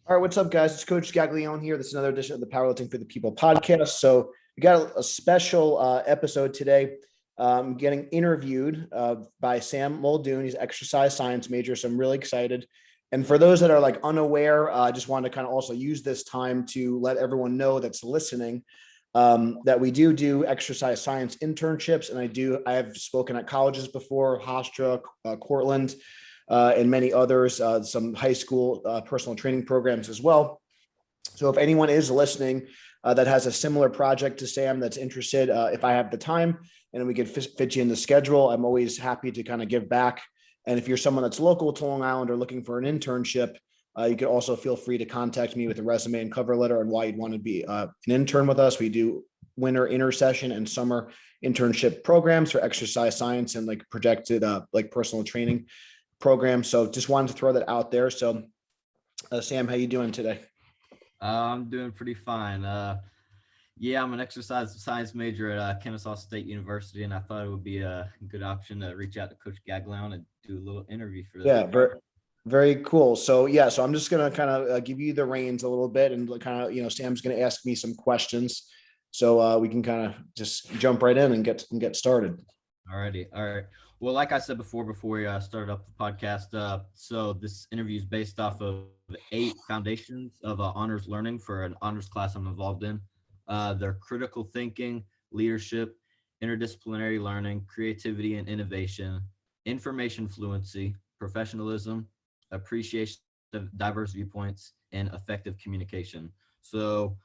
All right, what's up, guys? It's Coach Gaglione here. This is another edition of the Powerlifting for the People podcast. So we got a special episode today. Getting interviewed by Sam Muldoon. He's an exercise science major, so I'm really excited. And for those that are like unaware, I just want to kind of also use this time to let everyone know that's listening that we do exercise science internships, and I have spoken at colleges before, Hofstra, Cortland, and many others, some high school personal training programs as well. So if anyone is listening that has a similar project to Sam that's interested, if I have the time and we could fit you in the schedule, I'm always happy to kind of give back. And if you're someone that's local to Long Island or looking for an internship, you could also feel free to contact me with a resume and cover letter on why you'd want to be an intern with us. We do winter intersession and summer internship programs for exercise science and like projected like personal training program. So just wanted to throw that out there. So Sam, how you doing today? I'm doing pretty fine. Yeah, I'm an exercise science major at Kennesaw State University, and I thought it would be a good option to reach out to Coach Gaglione and do a little interview for this. Yeah, very cool. So yeah, so I'm just gonna kind of give you the reins a little bit, and kind of Sam's gonna ask me some questions, so we can kind of just jump right in and get started. Alrighty, all right. Well, like I said before we started up the podcast, so this interview is based off of 8 foundations of honors learning for an honors class I'm involved in. They're critical thinking, leadership, interdisciplinary learning, creativity and innovation, information fluency, professionalism, appreciation of diverse viewpoints, and effective communication. So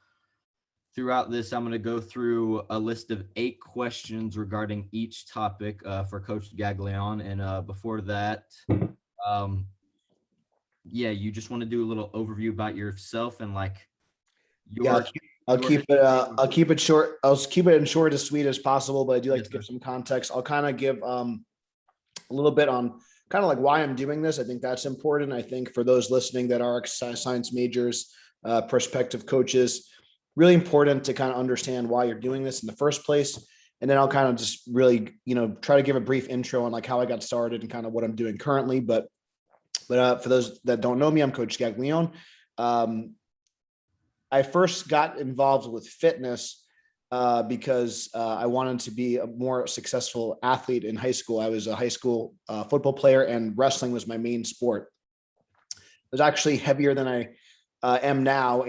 throughout this, I'm going to go through a list of 8 questions regarding each topic for Coach Gaglione. And before that, you just want to do a little overview about yourself and like Yeah, I'll keep it. I'll keep it short. I'll keep it in short as sweet as possible. But I do like to give some context. I'll kind of give a little bit on kind of like why I'm doing this. I think that's important. I think for those listening that are exercise science majors, prospective coaches, really important to kind of understand why you're doing this in the first place. And then I'll kind of just really, try to give a brief intro on like how I got started and kind of what I'm doing currently. But for those that don't know me, I'm Coach Gaglione. I first got involved with fitness because I wanted to be a more successful athlete in high school. I was a high school football player, and wrestling was my main sport. I was actually heavier than I am now.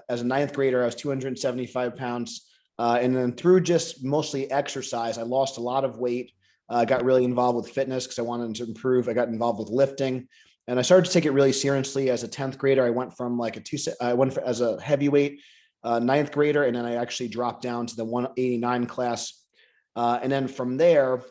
As a ninth grader, I was 275 pounds. And then through just mostly exercise, I lost a lot of weight. I got really involved with fitness because I wanted to improve. I got involved with lifting. And I started to take it really seriously as a 10th grader. I went from as a heavyweight ninth grader, and then I actually dropped down to the 189 class. And then from there,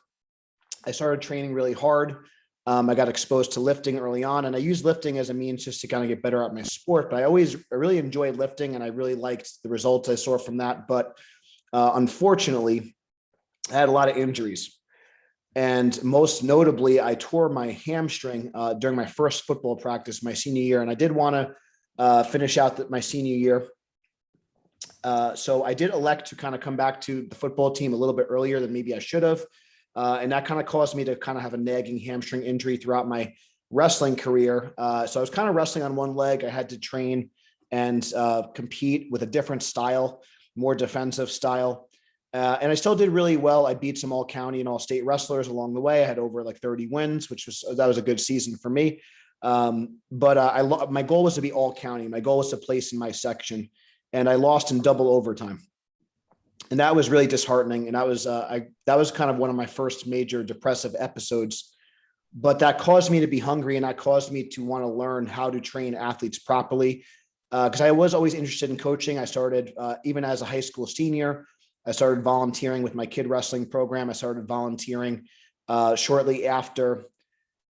I started training really hard. I got exposed to lifting early on, and I used lifting as a means just to kind of get better at my sport. But I really enjoyed lifting, and I really liked the results I saw from that. But unfortunately, I had a lot of injuries. And most notably, I tore my hamstring during my first football practice my senior year. And I did want to finish out my senior year. So I did elect to kind of come back to the football team a little bit earlier than maybe I should have. And that kind of caused me to kind of have a nagging hamstring injury throughout my wrestling career. So I was kind of wrestling on one leg. I had to train and compete with a different style, more defensive style. And I still did really well. I beat some all county and all state wrestlers along the way. I had over like 30 wins, that was a good season for me. But my goal was to be all county. My goal was to place in my section, and I lost in double overtime. And that was really disheartening. And that was kind of one of my first major depressive episodes. But that caused me to be hungry, and that caused me to want to learn how to train athletes properly. Because I was always interested in coaching. I started even as a high school senior. I started volunteering with my kid wrestling program. I started volunteering shortly after.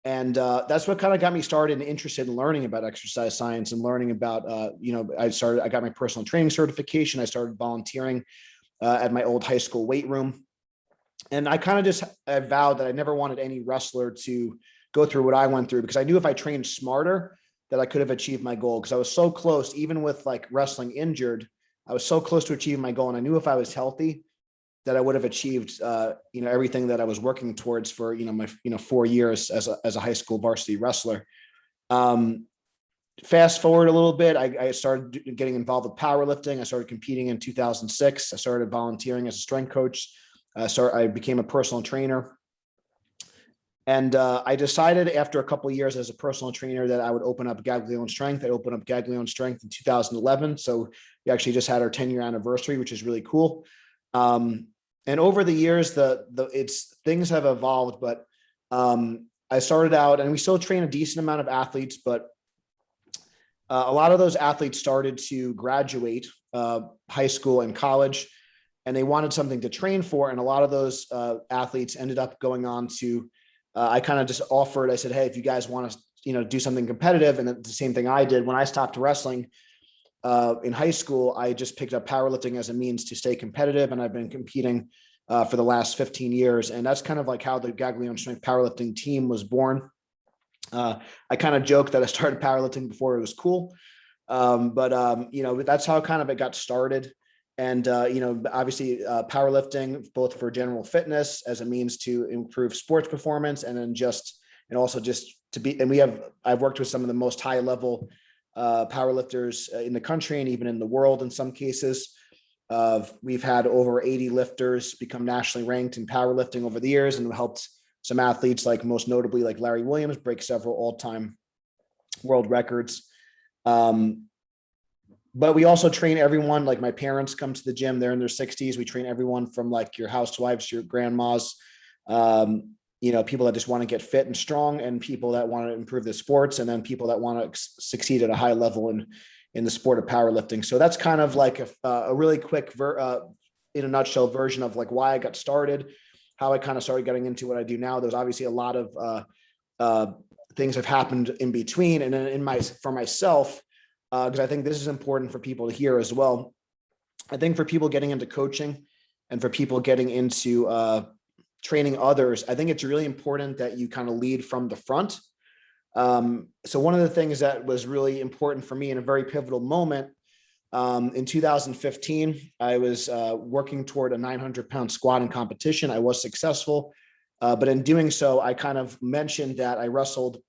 And that's what kind of got me started and interested in learning about exercise science and learning about, I got my personal training certification. I started volunteering at my old high school weight room. And I kind of I vowed that I never wanted any wrestler to go through what I went through, because I knew if I trained smarter that I could have achieved my goal. Because I was so close, even with like wrestling injured, I was so close to achieving my goal. And I knew if I was healthy that I would have achieved, everything that I was working towards for, my 4 years as a high school varsity wrestler. fast forward a little bit, I started getting involved with powerlifting. I started competing in 2006. I started volunteering as a strength coach. I became a personal trainer. And I decided after a couple of years as a personal trainer that I would open up Gaglione Strength. I opened up Gaglione Strength in 2011. So we actually just had our 10-year anniversary, which is really cool. And over the years, things have evolved, but I started out, and we still train a decent amount of athletes, but a lot of those athletes started to graduate high school and college, and they wanted something to train for. And a lot of those athletes ended up going on to, I kind of just offered, I said, hey, if you guys want to, do something competitive. And the same thing I did when I stopped wrestling in high school, I just picked up powerlifting as a means to stay competitive. And I've been competing for the last 15 years. And that's kind of like how the Gaglione Strength powerlifting team was born. I kind of joke that I started powerlifting before it was cool. But that's how kind of it got started. And, obviously powerlifting, both for general fitness as a means to improve sports performance, and then I've worked with some of the most high level powerlifters in the country and even in the world. In some cases, we've had over 80 lifters become nationally ranked in powerlifting over the years, and helped some athletes, like most notably like Larry Williams, break several all-time world records. But we also train everyone. Like my parents come to the gym, they're in their 60s. We train everyone from like your housewives, your grandmas, people that just want to get fit and strong, and people that want to improve the sports, and then people that want to succeed at a high level in the sport of powerlifting. So that's kind of like a really quick, in a nutshell, version of like why I got started, how I kind of started getting into what I do now. There's obviously a lot of things have happened in between. And then for myself, because I think this is important for people to hear as well. I think for people getting into coaching and for people getting into training others, I think it's really important that you kind of lead from the front. So one of the things that was really important for me in a very pivotal moment, in 2015, I was working toward a 900-pound squatting competition. I was successful, but in doing so, I kind of mentioned that I wrestled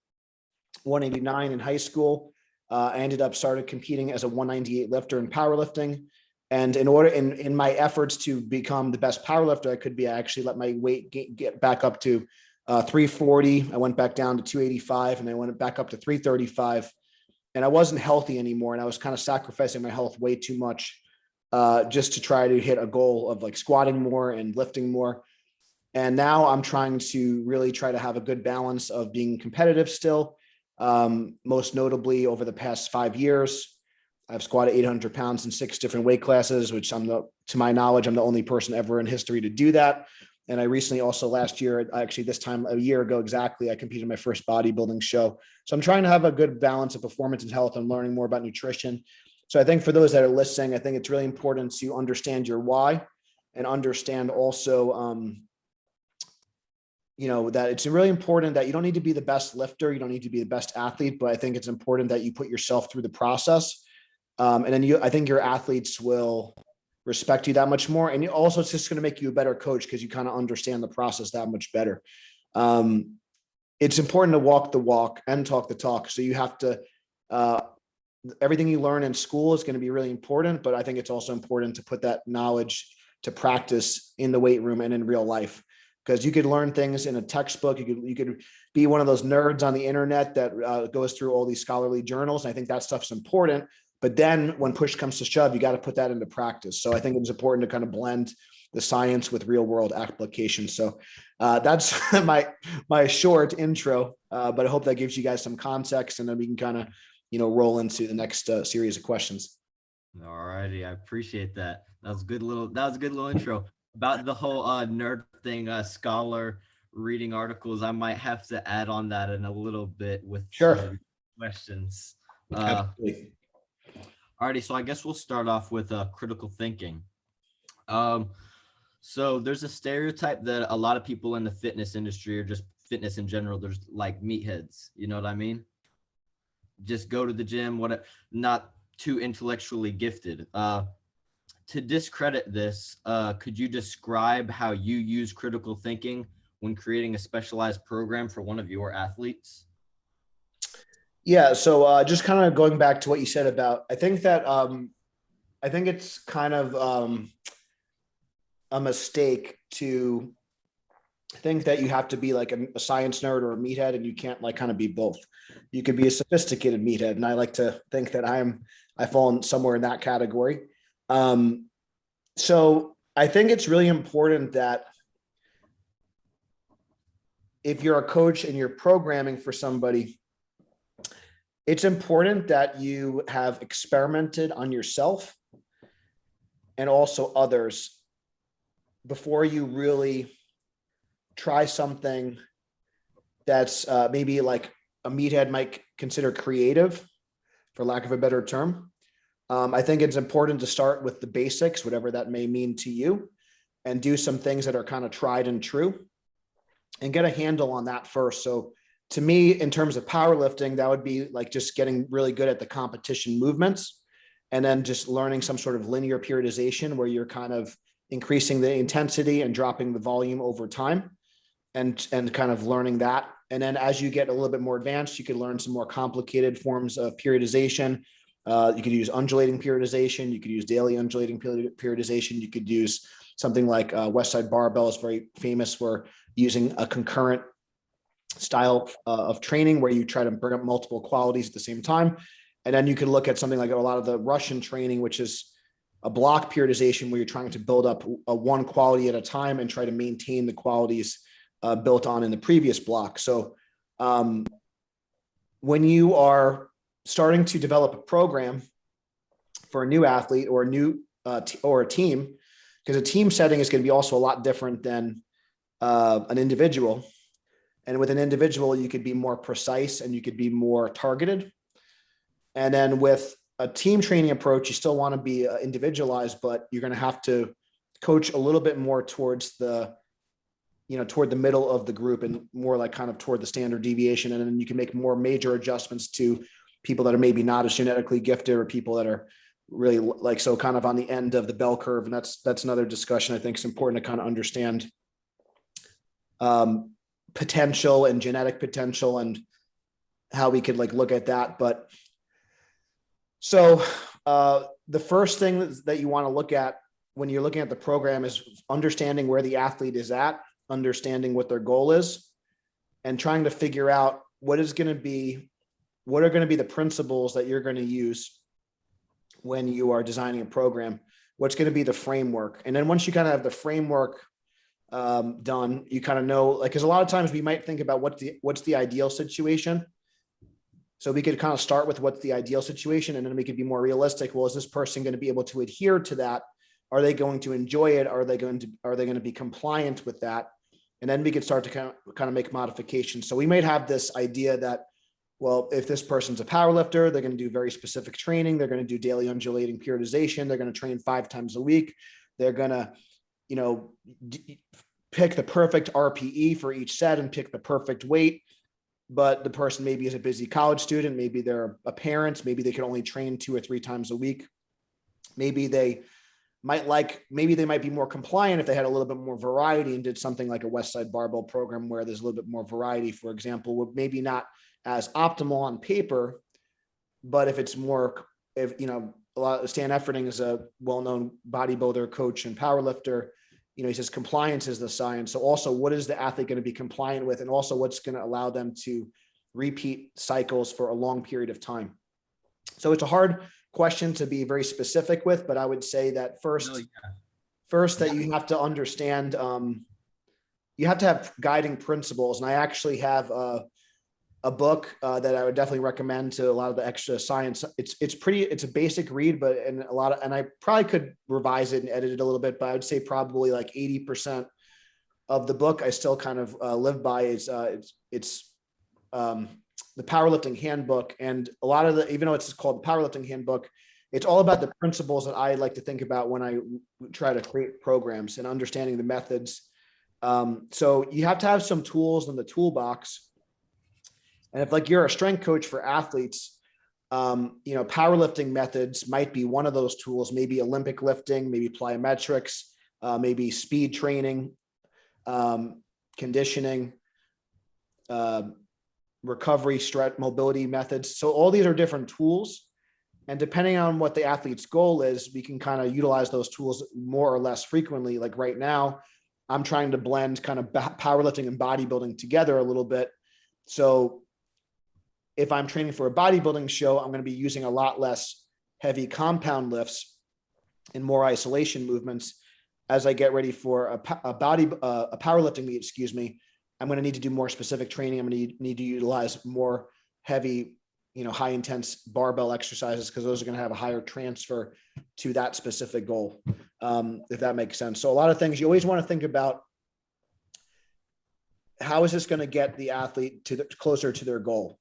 189 in high school. I started competing as a 198 lifter in powerlifting. And in my efforts to become the best powerlifter I could be, I actually let my weight get back up to 340. I went back down to 285, and I went back up to 335. And I wasn't healthy anymore. And I was kind of sacrificing my health way too much just to try to hit a goal of like squatting more and lifting more. And now I'm trying to really try to have a good balance of being competitive still. Most notably over the past 5 years, I've squatted 800 pounds in 6 different weight classes, which to my knowledge, I'm the only person ever in history to do that. And I recently also last year, actually this time a year ago exactly, I competed in my first bodybuilding show. So I'm trying to have a good balance of performance and health and learning more about nutrition. So I think for those that are listening, I think it's really important to understand your why, and understand also, that it's really important that you don't need to be the best lifter. You don't need to be the best athlete, but I think it's important that you put yourself through the process. And then I think your athletes will respect you that much more. And also it's just going to make you a better coach because you kind of understand the process that much better. It's important to walk the walk and talk the talk. So you have to, everything you learn in school is going to be really important, but I think it's also important to put that knowledge to practice in the weight room and in real life. Because you could learn things in a textbook. You could be one of those nerds on the internet that goes through all these scholarly journals. And I think that stuff's important. But then when push comes to shove, you got to put that into practice. So I think it's important to kind of blend the science with real world application. So that's my short intro. But I hope that gives you guys some context, and then we can kind of roll into the next series of questions. All righty, I appreciate that. That was a good little intro. About the whole nerd thing, scholar reading articles, I might have to add on that in a little bit with Sure. Questions. Absolutely. Alrighty, so I guess we'll start off with critical thinking. So there's a stereotype that a lot of people in the fitness industry, or just fitness in general, there's like meatheads. You know what I mean? Just go to the gym, whatever, not too intellectually gifted. To discredit this, could you describe how you use critical thinking when creating a specialized program for one of your athletes? Yeah. So just kind of going back to what you said about, I think it's kind of a mistake to think that you have to be like a science nerd or a meathead, and you can't like kind of be both. You could be a sophisticated meathead, and I like to think that I fall in somewhere in that category. Um, so I think it's really important that if you're a coach and you're programming for somebody, it's important that you have experimented on yourself and also others before you really try something that's maybe like a meathead might consider creative, for lack of a better term. I think it's important to start with the basics, whatever that may mean to you, and do some things that are kind of tried and true and get a handle on that first. So to me, in terms of powerlifting, that would be like just getting really good at the competition movements and then just learning some sort of linear periodization where you're kind of increasing the intensity and dropping the volume over time and kind of learning that. And then as you get a little bit more advanced, you could learn some more complicated forms of periodization. You could use undulating periodization. You could use daily undulating periodization. You could use something like West Side Barbell is very famous for using a concurrent style of training where you try to bring up multiple qualities at the same time. And then you could look at something like a lot of the Russian training, which is a block periodization where you're trying to build up a one quality at a time and try to maintain the qualities built on in the previous block. So when you are starting to develop a program for a new athlete or a new or a team, because a team setting is going to be also a lot different than an individual. And with an individual, you could be more precise and you could be more targeted. And then with a team training approach, you still want to be individualized, but you're going to have to coach a little bit more towards the, toward the middle of the group and more like kind of toward the standard deviation. And then you can make more major adjustments to people that are maybe not as genetically gifted or people that are really like, so kind of on the end of the bell curve. And that's another discussion. I think it's important to kind of understand potential and genetic potential and how we could like look at that. But so the first thing that you want to look at when you're looking at the program is understanding where the athlete is at, understanding what their goal is, and trying to figure out what are going to be the principles that you're going to use when you are designing a program, what's going to be the framework. And then once you kind of have the framework done, you kind of know, like, because a lot of times we might think about what's the ideal situation. So we could kind of start with what's the ideal situation, and then we could be more realistic. Well, is this person going to be able to adhere to that? Are they going to enjoy it? Are they going to be compliant with that? And then we could start to kind of make modifications. So we might have this idea that, well, if this person's a power lifter, they're going to do very specific training. They're going to do daily undulating periodization. They're going to train 5 times a week. They're going to, pick the perfect RPE for each set and pick the perfect weight. But the person maybe is a busy college student. Maybe they're a parent. Maybe they can only train 2 or 3 times a week. Maybe they might be more compliant if they had a little bit more variety and did something like a West Side Barbell program where there's a little bit more variety, for example, maybe not as optimal on paper, but if it's more, a lot of Stan Efferding is a well-known bodybuilder, coach, and powerlifter. He says compliance is the science. So also, what is the athlete going to be compliant with? And also what's going to allow them to repeat cycles for a long period of time? So it's a hard question to be very specific with, but I would say that first that you have to understand, you have to have guiding principles. And I actually have a book that I would definitely recommend to a lot of the extra science. It's a basic read, but and I probably could revise it and edit it a little bit, but I would say probably like 80% of the book I still kind of live by is it's the Powerlifting Handbook. And a lot of even though it's called the Powerlifting Handbook, it's all about the principles that I like to think about when I try to create programs and understanding the methods. So you have to have some tools in the toolbox. And if like you're a strength coach for athletes, powerlifting methods might be one of those tools, maybe Olympic lifting, maybe plyometrics, maybe speed training, conditioning, recovery, stretch, mobility methods. So all these are different tools. And depending on what the athlete's goal is, we can kind of utilize those tools more or less frequently. Like right now, I'm trying to blend kind of powerlifting and bodybuilding together a little bit. So if I'm training for a bodybuilding show, I'm going to be using a lot less heavy compound lifts and more isolation movements. As I get ready for a powerlifting meet, I'm going to need to do more specific training. I'm going to need to utilize more heavy, high intense barbell exercises, because those are going to have a higher transfer to that specific goal. If that makes sense. So a lot of things you always want to think about, how is this going to get the athlete closer to their goal?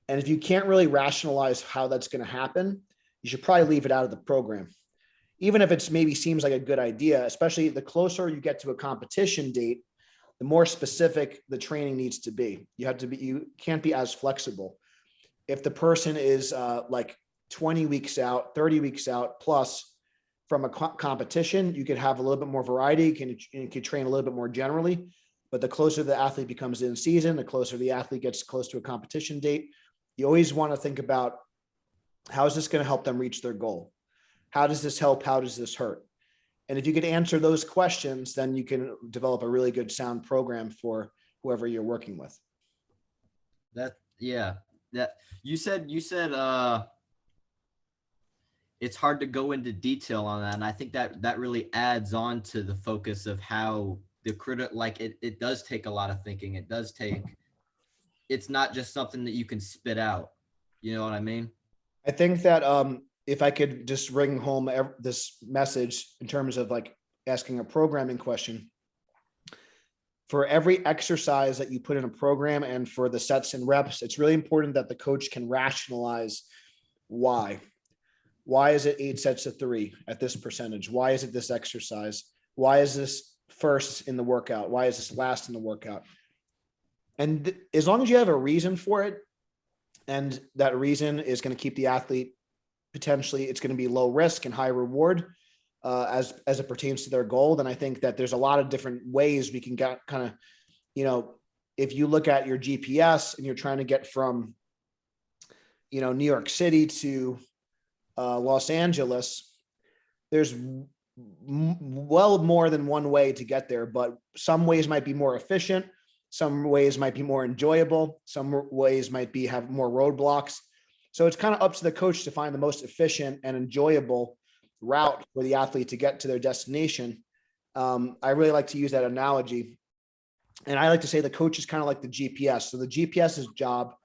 And if you can't really rationalize how that's going to happen, you should probably leave it out of the program. Even if it's maybe seems like a good idea, especially the closer you get to a competition date, the more specific the training needs to be. You can't be as flexible. If the person is like 20 weeks out, 30 weeks out plus from a competition, you could have a little bit more variety. You can train a little bit more generally, but the closer the athlete becomes in season, the closer the athlete gets close to a competition date, you always want to think about, how is this going to help them reach their goal? How does this help? How does this hurt? And if you could answer those questions, then you can develop a really good sound program for whoever you're working with. That you said it's hard to go into detail on that. And I think that really adds on to the focus of how the it does take a lot of thinking. It's not just something that you can spit out. You know what I mean? I think that if I could just bring home this message in terms of like asking a programming question, for every exercise that you put in a program and for the sets and reps, it's really important that the coach can rationalize why. Why is it 8 sets of 3 at this percentage? Why is it this exercise? Why is this first in the workout? Why is this last in the workout? And as long as you have a reason for it, and that reason is going to keep the athlete, potentially it's going to be low risk and high reward as it pertains to their goal, then I think that there's a lot of different ways we can get kind of, if you look at your GPS and you're trying to get from, New York City to Los Angeles, there's well more than one way to get there, but some ways might be more efficient. Some ways might be more enjoyable. Some ways might have more roadblocks. So it's kind of up to the coach to find the most efficient and enjoyable route for the athlete to get to their destination. I really like to use that analogy. And I like to say the coach is kind of like the GPS. So the GPS's job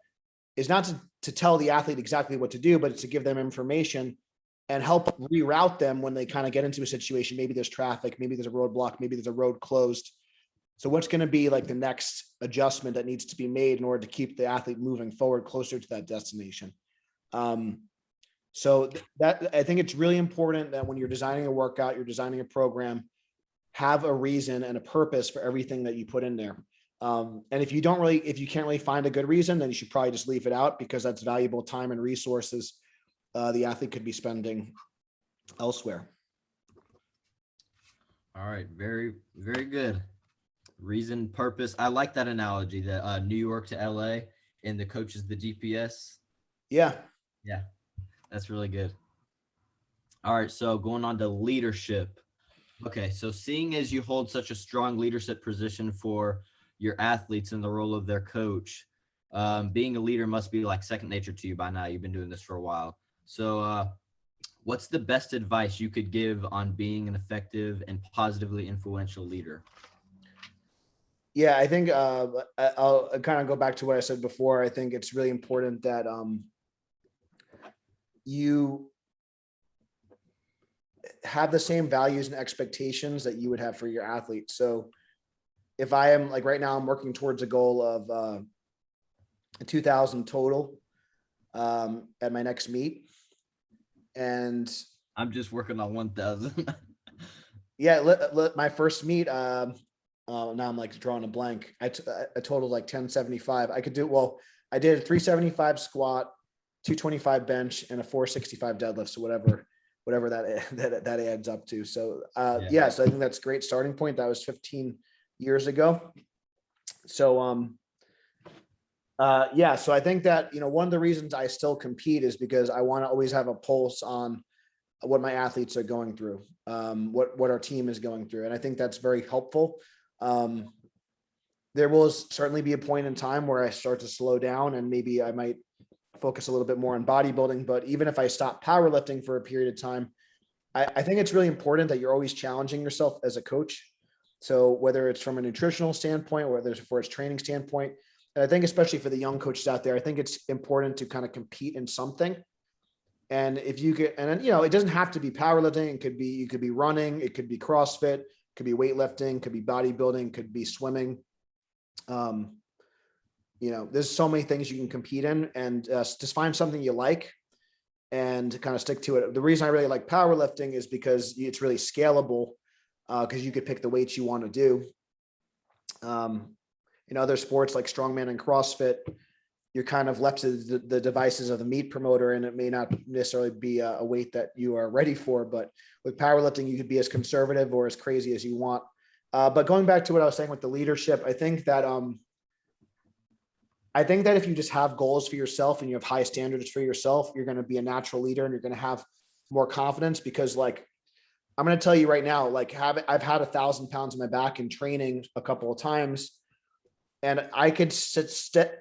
is not to tell the athlete exactly what to do, but it's to give them information and help reroute them when they kind of get into a situation. Maybe there's traffic, maybe there's a roadblock, maybe there's a road closed. So what's going to be like the next adjustment that needs to be made in order to keep the athlete moving forward closer to that destination? So that I think it's really important that when you're designing a workout, you're designing a program, have a reason and a purpose for everything that you put in there. And if you can't really find a good reason, then you should probably just leave it out, because that's valuable time and resources the athlete could be spending elsewhere. All right. Very, very good. Reason, purpose. I like that analogy, that New York to LA and the coach is the GPS. Yeah. That's really good. All right. So going on to leadership. Okay. So seeing as you hold such a strong leadership position for your athletes in the role of their coach, being a leader must be like second nature to you by now. You've been doing this for a while. So what's the best advice you could give on being an effective and positively influential leader? Yeah, I think I'll kind of go back to what I said before. I think it's really important that you have the same values and expectations that you would have for your athlete. So if I am like right now, I'm working towards a goal of 2,000 total at my next meet. And I'm just working on 1,000. Yeah, my first meet, now I'm like drawing a blank. I totaled like 1075. I did a 375 squat, 225 bench, and a 465 deadlift. So whatever that adds up to. So so I think that's a great starting point. That was 15 years ago. So Yeah, so I think that, one of the reasons I still compete is because I want to always have a pulse on what my athletes are going through, what our team is going through. And I think that's very helpful. Um, there will certainly be a point in time where I start to slow down and maybe I might focus a little bit more on bodybuilding. But even if I stop powerlifting for a period of time, I think it's really important that you're always challenging yourself as a coach. So whether it's from a nutritional standpoint, whether it's for its training standpoint, and I think especially for the young coaches out there, I think it's important to kind of compete in something. And if you could, and then, it doesn't have to be powerlifting. It could be, you could be running, it could be CrossFit, could be weightlifting, could be bodybuilding, could be swimming. Um, there's so many things you can compete in, and just find something you like and kind of stick to it. The reason I really like powerlifting is because it's really scalable, because you could pick the weights you want to do. In other sports like strongman and CrossFit, you're kind of left to the devices of the meat promoter, and it may not necessarily be a weight that you are ready for. But with powerlifting, you could be as conservative or as crazy as you want. But going back to what I was saying with the leadership, I think that if you just have goals for yourself and you have high standards for yourself, you're going to be a natural leader and you're going to have more confidence. Because like, I'm going to tell you right now, like I've had 1,000 pounds in my back in training a couple of times. And I could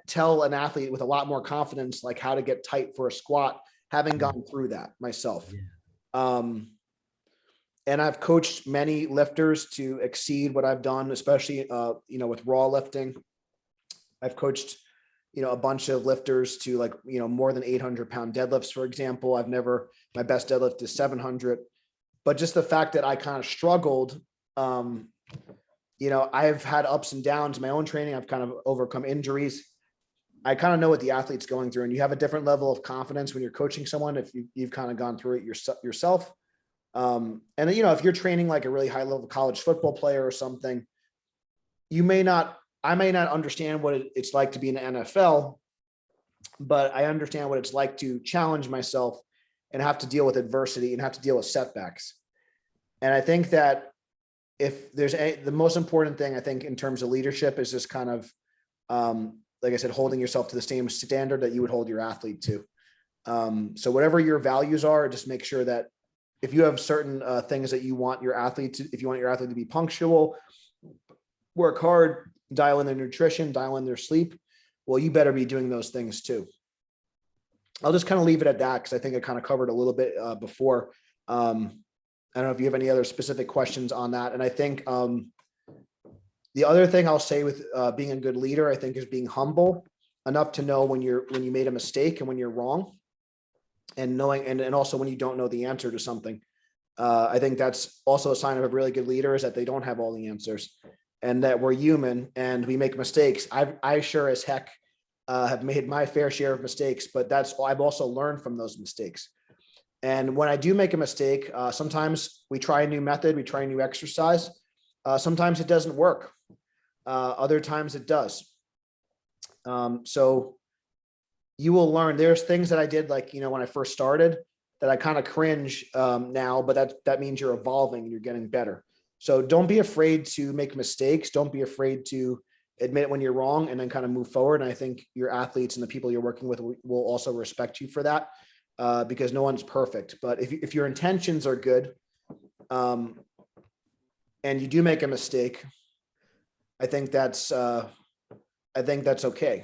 tell an athlete with a lot more confidence, like how to get tight for a squat, having gone through that myself. Yeah. And I've coached many lifters to exceed what I've done, especially, with raw lifting. I've coached, a bunch of lifters to like, more than 800-pound deadlifts, for example. My best deadlift is 700, but just the fact that I kind of struggled, I've had ups and downs in my own training. I've kind of overcome injuries. I kind of know what the athlete's going through, and you have a different level of confidence when you're coaching someone if you've kind of gone through it yourself. And if you're training like a really high level college football player or something, I may not understand what it's like to be in the NFL, but I understand what it's like to challenge myself and have to deal with adversity and have to deal with setbacks. And I think that the most important thing I think in terms of leadership is just kind of, like I said, holding yourself to the same standard that you would hold your athlete to. So whatever your values are, just make sure that if you have certain things that you want your athlete to, if you want your athlete to be punctual, work hard, dial in their nutrition, dial in their sleep, well, you better be doing those things too. I'll just kind of leave it at that because I think I kind of covered a little bit before. I don't know if you have any other specific questions on that. And I think the other thing I'll say with being a good leader, I think, is being humble enough to know when you made a mistake and when you're wrong, and knowing, and also when you don't know the answer to something. I think that's also a sign of a really good leader, is that they don't have all the answers, and that we're human and we make mistakes. I sure as heck have made my fair share of mistakes, but I've also learned from those mistakes. And when I do make a mistake, sometimes we try a new method, we try a new exercise. Sometimes it doesn't work. Other times it does. So you will learn. There's things that I did, like, when I first started, that I kind of cringe now, but that means you're evolving and you're getting better. So don't be afraid to make mistakes. Don't be afraid to admit when you're wrong and then kind of move forward. And I think your athletes and the people you're working with will also respect you for that, because no one's perfect. But if your intentions are good, and you do make a mistake, I think that's okay.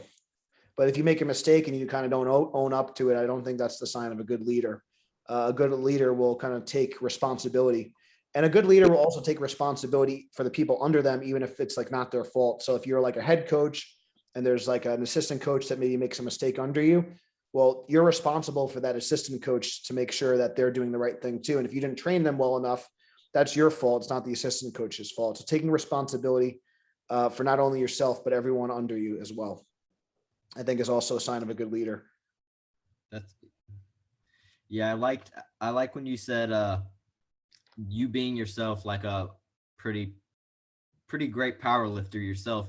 But if you make a mistake and you kind of don't own up to it, I don't think that's the sign of a good leader. A good leader will kind of take responsibility, and a good leader will also take responsibility for the people under them, even if it's like not their fault. So if you're like a head coach and there's like an assistant coach that maybe makes a mistake under you, well, you're responsible for that assistant coach to make sure that they're doing the right thing too. And if you didn't train them well enough, that's your fault. It's not the assistant coach's fault. So taking responsibility for not only yourself, but everyone under you as well, I think is also a sign of a good leader. I like when you said you being yourself, like a pretty great power lifter yourself,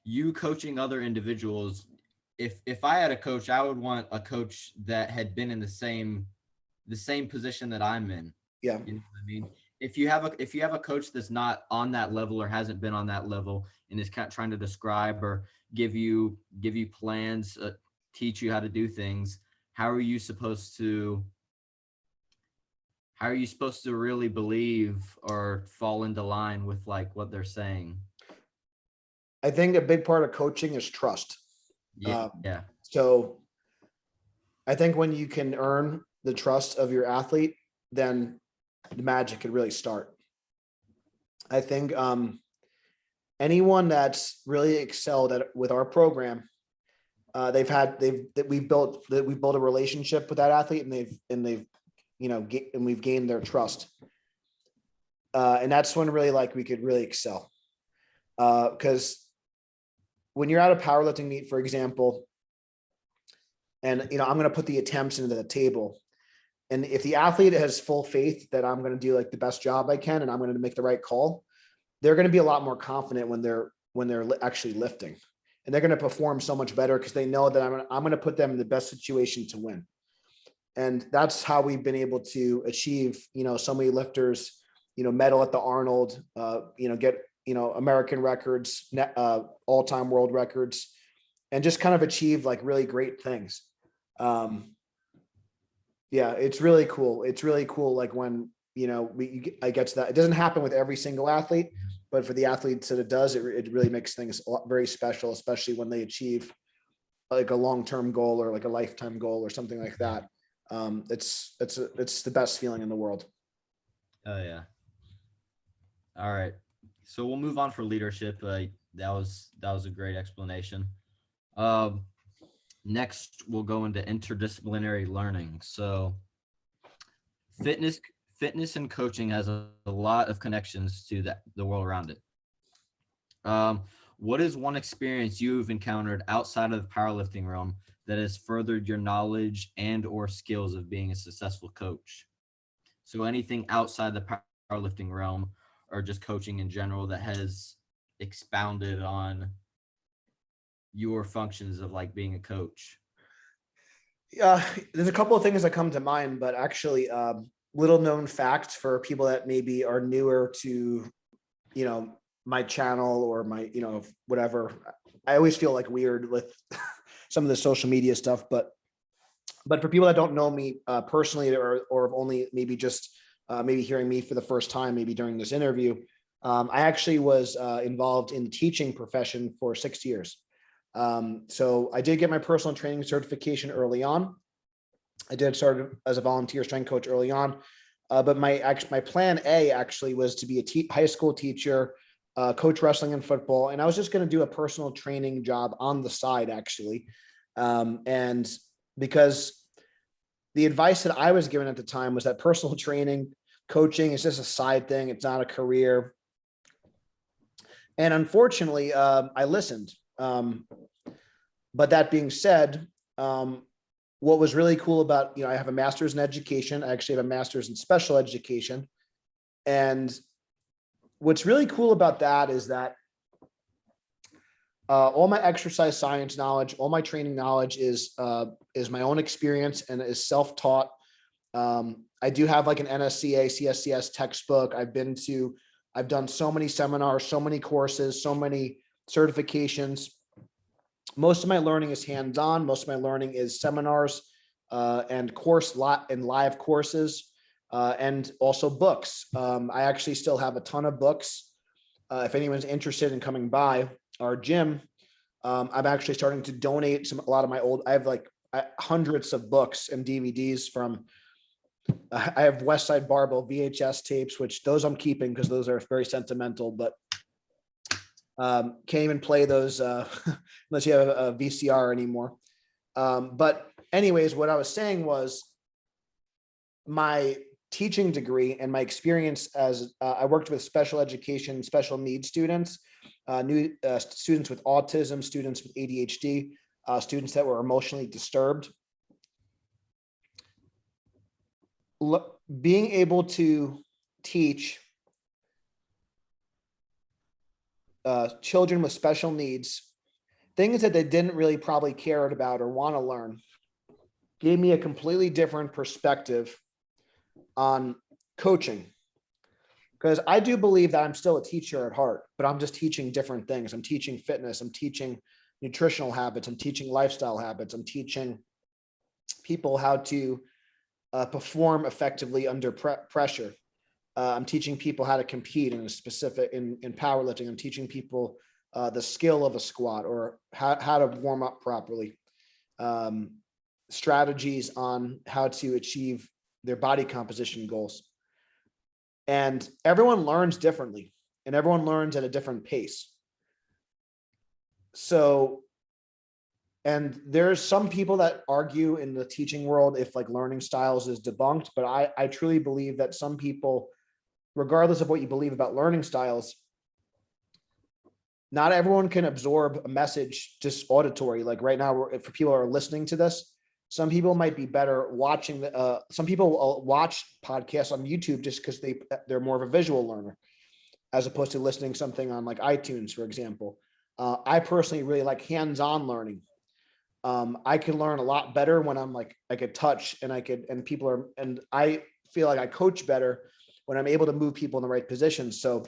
you coaching other individuals. If I had a coach, I would want a coach that had been in the same position that I'm in. Yeah. You know what I mean? if you have a coach that's not on that level or hasn't been on that level and is kind of trying to describe or give you plans, teach you how to do things, how are you supposed to really believe or fall into line with like what they're saying? I think a big part of coaching is trust. Yeah. So I think when you can earn the trust of your athlete, then the magic could really start. I think anyone that's really excelled with our program, we've built a relationship with that athlete, and they've and we've gained their trust, and that's when really like we could really excel, because when you're at a powerlifting meet, for example, and I'm going to put the attempts into the table. And if the athlete has full faith that I'm going to do like the best job I can, and I'm going to make the right call, they're going to be a lot more confident when they're actually lifting, and they're going to perform so much better because they know that I'm going to put them in the best situation to win. And that's how we've been able to achieve, so many lifters, medal at the Arnold, get, American records, all-time world records, and just kind of achieve like really great things. Yeah, it's really cool. It's really cool. Like when, I get to that. It doesn't happen with every single athlete, but for the athletes that it does, it really makes things very special, especially when they achieve like a long-term goal or like a lifetime goal or something like that. It's the best feeling in the world. Oh yeah. All right. So we'll move on for leadership. That was a great explanation. Next, we'll go into interdisciplinary learning. So fitness and coaching has a lot of connections to the world around it. What is one experience you've encountered outside of the powerlifting realm that has furthered your knowledge and or skills of being a successful coach? So anything outside the powerlifting realm or just coaching in general that has expounded on your functions of like being a coach. There's a couple of things that come to mind, but actually little known facts for people that maybe are newer to, my channel or my, whatever. I always feel like weird with some of the social media stuff, but for people that don't know me personally, or only maybe just maybe hearing me for the first time, maybe during this interview, I actually was involved in the teaching profession for 6 years. So I did get my personal training certification early on. I did start as a volunteer strength coach early on, but my plan A actually was to be a high school teacher, coach wrestling and football, and I was just going to do a personal training job on the side actually, and because the advice that I was given at the time was that personal training, coaching is just a side thing; it's not a career. And unfortunately, I listened. But that being said, what was really cool about, I have a master's in education. I actually have a master's in special education. And what's really cool about that is that all my exercise science knowledge, all my training knowledge is my own experience and is self-taught. I do have like an NSCA, CSCS textbook. I've done so many seminars, so many courses, so many certifications. Most of my learning is hands-on. Most of my learning is seminars and live courses and also books. I actually still have a ton of books. If anyone's interested in coming by our gym, I'm actually starting to donate a lot of my old. I have like hundreds of books and DVDs from. I have West Side Barbell VHS tapes, which those I'm keeping because those are very sentimental, but can't even play those unless you have a VCR anymore. But anyways, what I was saying was my teaching degree and my experience as I worked with special education, special needs students, students with autism, students with ADHD, students that were emotionally disturbed. Being able to teach children with special needs, things that they didn't really probably care about or want to learn, gave me a completely different perspective on coaching. because I do believe that I'm still a teacher at heart, but I'm just teaching different things. I'm teaching fitness. I'm teaching nutritional habits. I'm teaching lifestyle habits. I'm teaching people how to perform effectively under pressure. I'm teaching people how to compete in a specific in powerlifting. I'm teaching people the skill of a squat or how to warm up properly. Strategies on how to achieve their body composition goals. And everyone learns differently and everyone learns at a different pace. So, and there's some people that argue in the teaching world if like learning styles is debunked, but I truly believe that some people, regardless of what you believe about learning styles, not everyone can absorb a message just auditory. Like right now, if people are listening to this, some people might be better watching some people watch podcasts on YouTube just because they're more of a visual learner, as opposed to listening something on like iTunes, for example. I personally really like hands-on learning. I can learn a lot better when I'm like, I could touch and I feel like I coach better when I'm able to move people in the right positions. So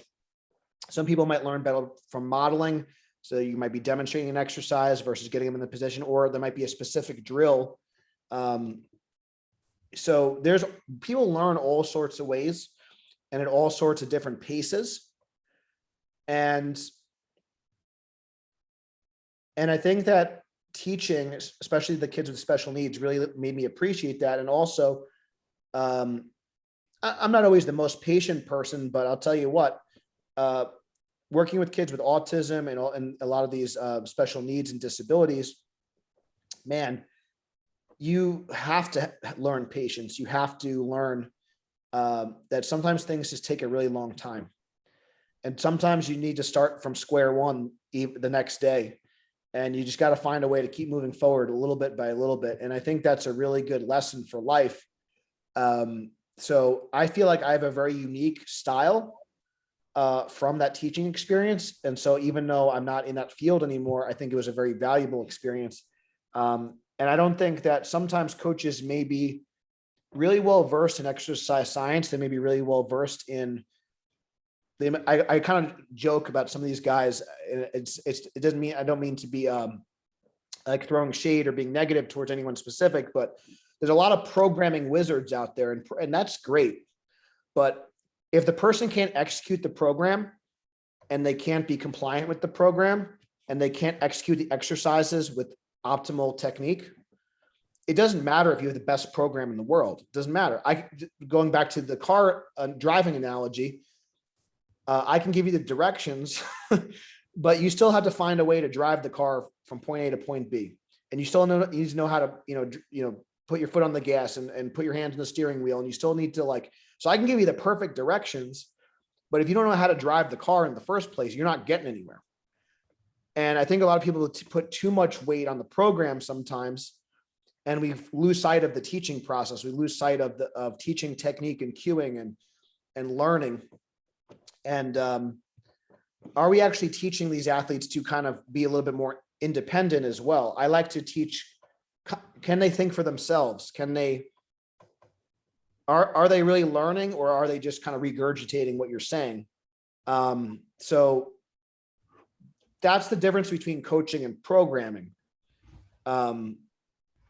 some people might learn better from modeling. So you might be demonstrating an exercise versus getting them in the position, or there might be a specific drill. So people learn all sorts of ways and at all sorts of different paces. And I think that teaching, especially the kids with special needs, really made me appreciate that. And also, I'm not always the most patient person, but I'll tell you what, working with kids with autism and a lot of these special needs and disabilities, man, you have to learn patience. You have to learn that sometimes things just take a really long time. And sometimes you need to start from square one the next day. And you just got to find a way to keep moving forward a little bit by a little bit. And I think that's a really good lesson for life. So I feel like I have a very unique style from that teaching experience. And so even though I'm not in that field anymore, I think it was a very valuable experience. And I don't think that sometimes coaches may be really well versed in exercise science. They may be really well versed in I kind of joke about some of these guys. It doesn't mean, I don't mean to be like throwing shade or being negative towards anyone specific, but there's a lot of programming wizards out there, and that's great. But if the person can't execute the program and they can't be compliant with the program and they can't execute the exercises with optimal technique, it doesn't matter if you have the best program in the world. It doesn't matter. Going back to the car driving analogy, I can give you the directions, but you still have to find a way to drive the car from point A to point B. And you still need to know how to, put your foot on the gas and put your hands on the steering wheel. And you still need to so I can give you the perfect directions, but if you don't know how to drive the car in the first place, you're not getting anywhere. And I think a lot of people put too much weight on the program sometimes, and we lose sight of the teaching process. We lose sight of teaching technique and cueing and learning. And are we actually teaching these athletes to kind of be a little bit more independent as well? I like to teach, can they think for themselves? Are they really learning, or are they just kind of regurgitating what you're saying? So that's the difference between coaching and programming.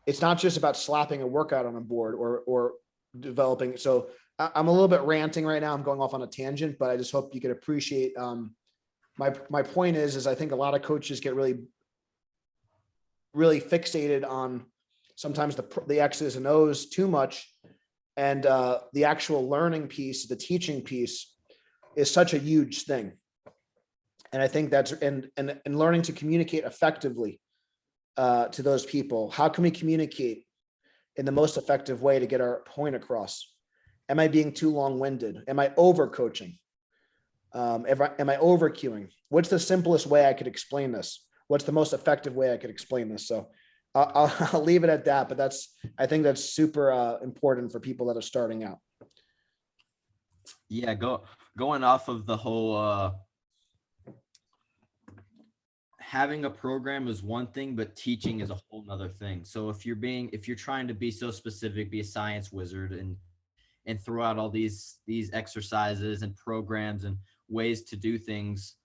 It's not just about slapping a workout on a board or developing. So I'm a little bit ranting right now. I'm going off on a tangent, but I just hope you could appreciate my point is I think a lot of coaches get really fixated on sometimes the X's and O's too much. And the actual learning piece, the teaching piece is such a huge thing. And I think that's, and learning to communicate effectively to those people. How can we communicate in the most effective way to get our point across? Am I being too long-winded? Am I over-coaching? Am I over-cueing? What's the simplest way I could explain this? What's the most effective way I could explain this? So I'll leave it at that, but I think that's super important for people that are starting out. Yeah, going off of the whole having a program is one thing, but teaching is a whole nother thing. So if you're trying to be so specific, be a science wizard, and and throw out all these exercises and programs and ways to do things,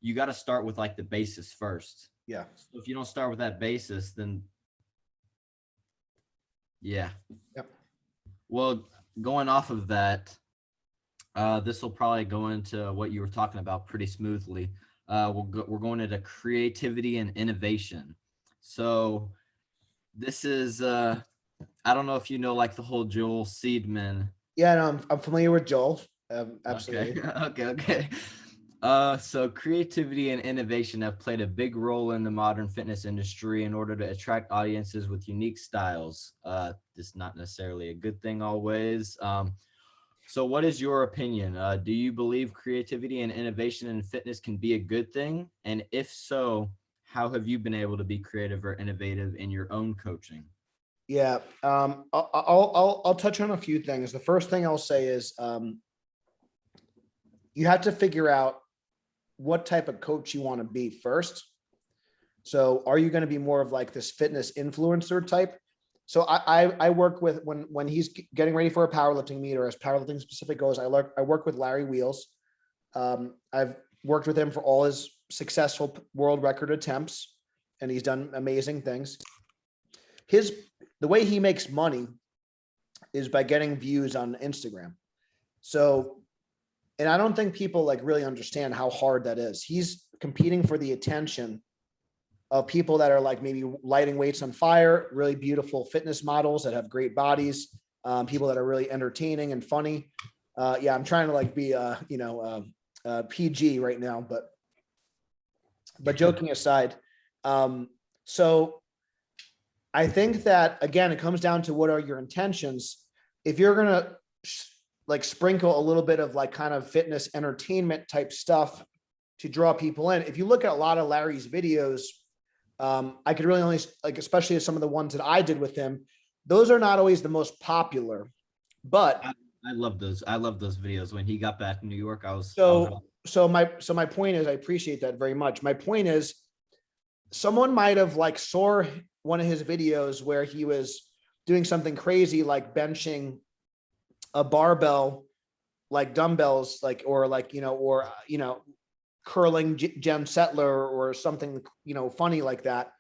you got to start with like the basis first. Yeah. So if you don't start with that basis, then yeah. Yep. Well, going off of that, this will probably go into what you were talking about pretty smoothly. We're going into creativity and innovation. So this is, I don't know if you know, like the whole Joel Seedman. Yeah, no, I'm familiar with Joel. Absolutely. Okay. So creativity and innovation have played a big role in the modern fitness industry in order to attract audiences with unique styles. This is not necessarily a good thing always. So what is your opinion? Do you believe creativity and innovation in fitness can be a good thing? And if so, how have you been able to be creative or innovative in your own coaching? Yeah. I'll touch on a few things. The first thing I'll say is you have to figure out what type of coach you want to be first. So are you going to be more of like this fitness influencer type? So I work with when he's getting ready for a powerlifting meet, or as powerlifting specific goes, I work with Larry Wheels. I've worked with him for all his successful world record attempts, and he's done amazing things. The way he makes money is by getting views on Instagram. So, and I don't think people like really understand how hard that is. He's competing for the attention of people that are like maybe lighting weights on fire, really beautiful fitness models that have great bodies, people that are really entertaining and funny. Yeah, I'm trying to like be, PG right now, but joking aside, so I think that again, it comes down to what are your intentions. If you're gonna like sprinkle a little bit of like kind of fitness entertainment type stuff to draw people in, if you look at a lot of Larry's videos, I could really only like, especially some of the ones that I did with him, those are not always the most popular, but I love those. I love those videos. When he got back to New York, I was so my point is, I appreciate that very much. My point is, someone might have like saw one of his videos where he was doing something crazy, like benching a barbell, like dumbbells, like, or like, curling Jen Settler or something, funny like that.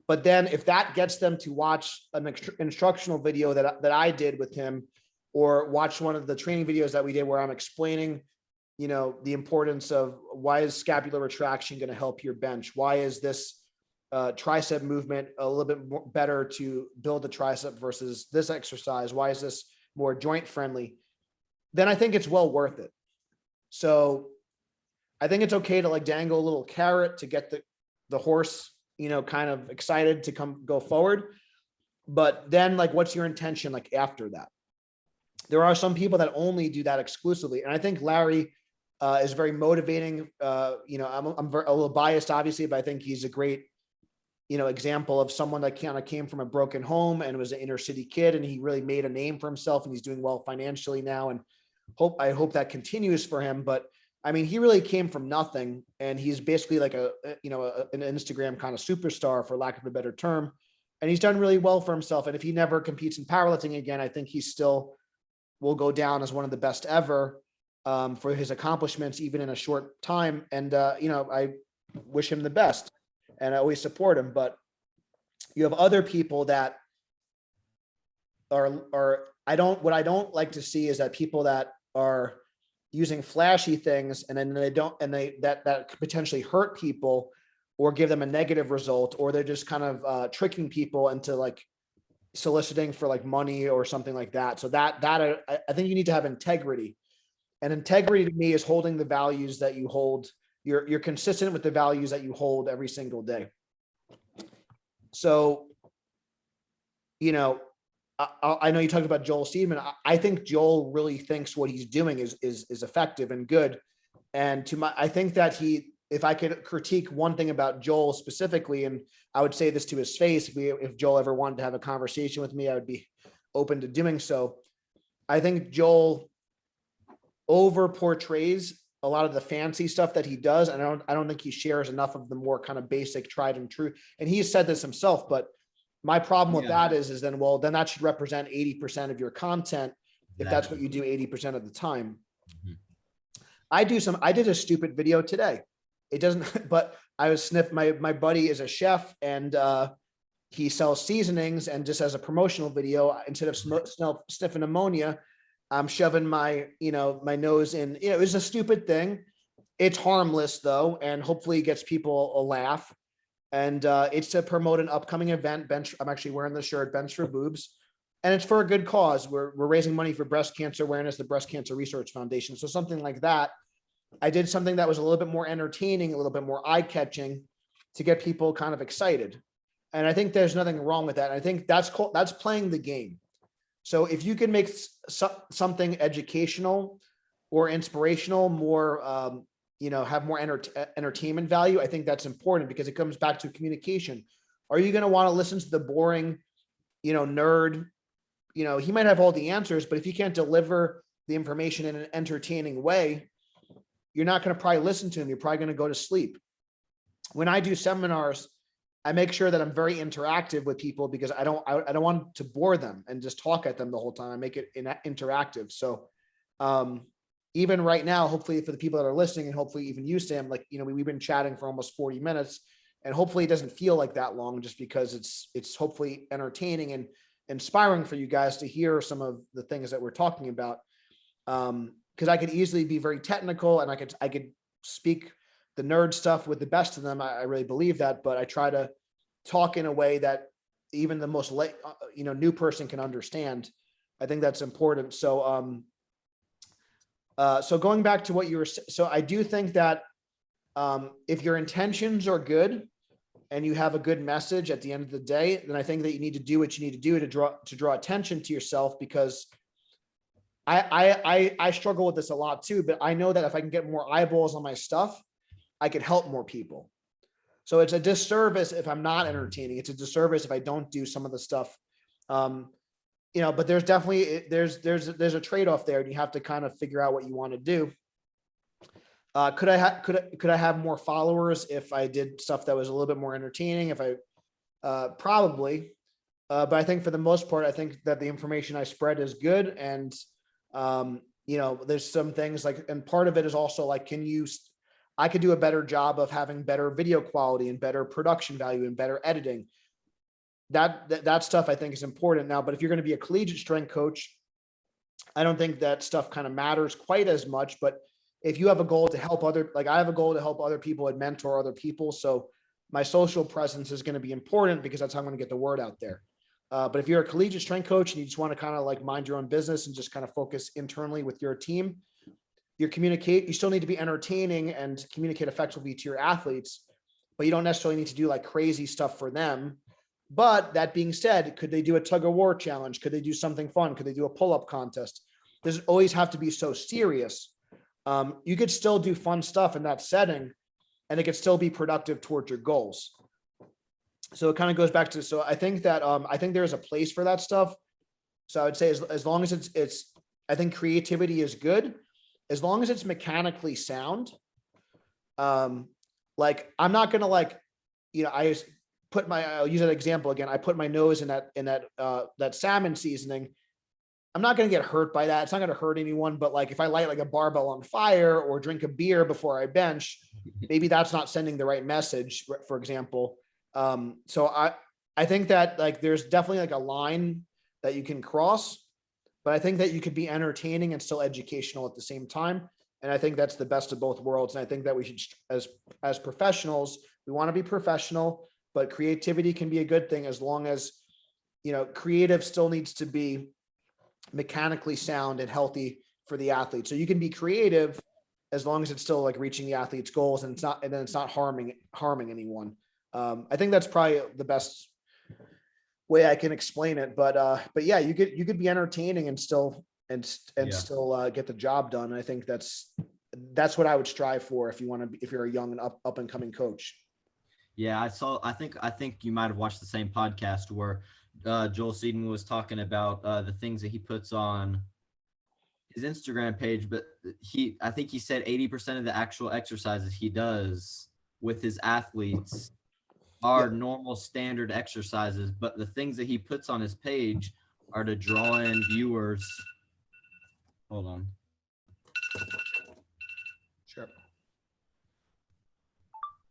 But then if that gets them to watch an instructional video that I did with him, or watch one of the training videos that we did where I'm explaining, the importance of why is scapular retraction going to help your bench? Why is this tricep movement a little bit more better to build the tricep versus this exercise? Why is this more joint friendly? Then I think it's well worth it. So I think it's okay to like dangle a little carrot to get the horse, kind of excited to go forward. But then like, what's your intention like after that? There are some people that only do that exclusively. And I think Larry is very motivating. I'm a little biased, obviously, but I think he's a great, example of someone that kind of came from a broken home and was an inner city kid, and he really made a name for himself, and he's doing well financially now. And I hope that continues for him. But I mean, he really came from nothing, and he's basically like an Instagram kind of superstar, for lack of a better term. And he's done really well for himself. And if he never competes in powerlifting again, I think he still will go down as one of the best ever for his accomplishments, even in a short time. And, I wish him the best, and I always support him. But you have other people that what I don't like to see is that people that are using flashy things, and then that could potentially hurt people or give them a negative result, or they're just kind of tricking people into like soliciting for like money or something like that. So that I think you need to have integrity, and integrity to me is holding the values that you hold. You're consistent with the values that you hold every single day. So, I know you talked about Joel Seedman. I think Joel really thinks what he's doing is effective and good. And I think that if I could critique one thing about Joel specifically, and I would say this to his face, if Joel ever wanted to have a conversation with me, I would be open to doing so. I think Joel over portrays a lot of the fancy stuff that he does. And I don't think he shares enough of the more kind of basic, tried and true. And he's said this himself, but my problem with that is then that should represent 80% of your content. if that's what you do 80% of the time. Mhm. I did a stupid video today. It doesn't, but I was my buddy is a chef, and he sells seasonings, and just as a promotional video, instead of sniffing ammonia, I'm shoving my nose in. It was a stupid thing. It's harmless though, and hopefully it gets people a laugh. And it's to promote an upcoming event. Bench. I'm actually wearing the shirt, Bench for Boobs, and it's for a good cause. We're raising money for breast cancer awareness, the Breast Cancer Research Foundation. So something like that. I did something that was a little bit more entertaining, a little bit more eye-catching, to get people kind of excited. And I think there's nothing wrong with that. I think that's playing the game. So if you can make something educational or inspirational more, have more entertainment value, I think that's important, because it comes back to communication. Are you going to want to listen to the boring, nerd? He might have all the answers, but if you can't deliver the information in an entertaining way, you're not going to probably listen to him. You're probably going to go to sleep. When I do seminars, I make sure that I'm very interactive with people, because I don't want to bore them and just talk at them the whole time. I make it interactive. So even right now, hopefully for the people that are listening, and hopefully even you, Sam, we've been chatting for almost 40 minutes, and hopefully it doesn't feel like that long, just because it's hopefully entertaining and inspiring for you guys to hear some of the things that we're talking about. Because I could easily be very technical, and I could speak the nerd stuff with the best of them. I really believe that, but I try to talk in a way that even the most new person can understand. I think that's important. So so going back to what you were, so I do think that if your intentions are good and you have a good message at the end of the day, then I think that you need to do what you need to do to draw attention to yourself, because I struggle with this a lot too, but I know that if I can get more eyeballs on my stuff, I could help more people. So it's a disservice if I'm not entertaining. It's a disservice if I don't do some of the stuff. But there's definitely there's a trade-off there, and you have to kind of figure out what you want to do. Could I have more followers if I did stuff that was a little bit more entertaining? If I probably, but I think for the most part, I think that the information I spread is good. And there's some things and part of it is also I could do a better job of having better video quality and better production value and better editing. That stuff I think is important now. But if you're going to be a collegiate strength coach, I don't think that stuff kind of matters quite as much. But if you have a goal to help I have a goal to help other people and mentor other people. So my social presence is going to be important, because that's how I'm going to get the word out there. But if you're a collegiate strength coach and you just want to kind of mind your own business and just kind of focus internally with your team, you still need to be entertaining and communicate effectively to your athletes, but you don't necessarily need to do crazy stuff for them. But that being said, could they do a tug of war challenge? Could they do something fun? Could they do a pull-up contest? Doesn't always have to be so serious. You could still do fun stuff in that setting, and it could still be productive towards your goals. So it kind of goes back to, so I think that, I think there's a place for that stuff. So I would say as long as it's, I think creativity is good, as long as it's mechanically sound. I'm not going to I'll use that example again. I put my nose in that salmon seasoning. I'm not going to get hurt by that. It's not going to hurt anyone. But if I light a barbell on fire or drink a beer before I bench, maybe that's not sending the right message, for example. So I think that there's definitely a line that you can cross, but I think that you could be entertaining and still educational at the same time. And I think that's the best of both worlds. And I think that we should, as professionals, we want to be professional, but creativity can be a good thing, as long as, creative still needs to be mechanically sound and healthy for the athlete. So you can be creative as long as it's still reaching the athlete's goals, and then it's not harming anyone. I think that's probably the best way I can explain it, but yeah, you could be entertaining and still still get the job done. I think that's what I would strive for if you're a young and up and coming coach. Yeah, I think you might have watched the same podcast where Joel Seedon was talking about the things that he puts on his Instagram page, but I think he said 80% of the actual exercises he does with his athletes are normal standard exercises, but the things that he puts on his page are to draw in viewers hold on. Sure.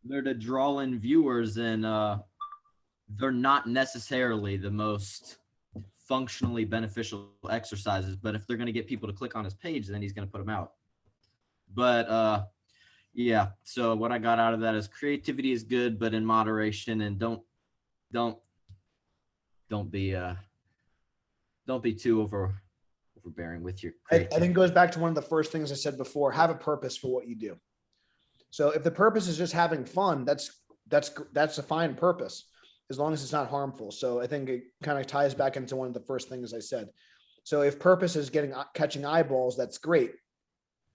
They're to draw in viewers, and they're not necessarily the most functionally beneficial exercises, but if they're going to get people to click on his page, then he's going to put them out. But yeah, so what I got out of that is creativity is good, but in moderation, and don't be too overbearing with your I creativity. think it goes back to one of the first things I said before: have a purpose for what you do. So if the purpose is just having fun, that's a fine purpose, as long as it's not harmful. So I think it kind of ties back into one of the first things I said. So if purpose is catching eyeballs, that's great.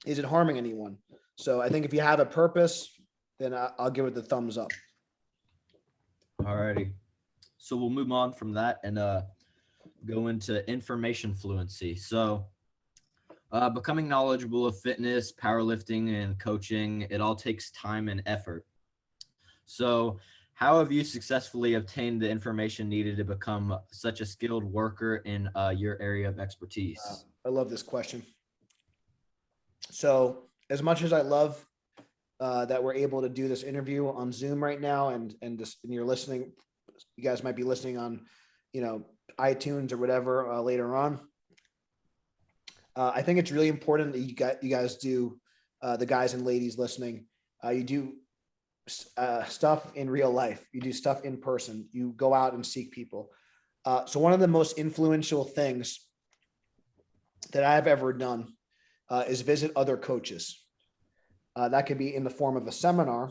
Is it harming anyone? So I think if you have a purpose, then I'll give it the thumbs up. Alrighty. So we'll move on from that and go into information fluency. So becoming knowledgeable of fitness, powerlifting, and coaching, it all takes time and effort. So how have you successfully obtained the information needed to become such a skilled worker in your area of expertise? I love this question. So as much as I love that we're able to do this interview on Zoom right now, and you're listening, you guys might be listening on, iTunes or whatever later on. I think it's really important that you guys do, the guys and ladies listening, you do stuff in real life. You do stuff in person. You go out and seek people. So one of the most influential things that I've ever done is visit other coaches. That could be in the form of a seminar,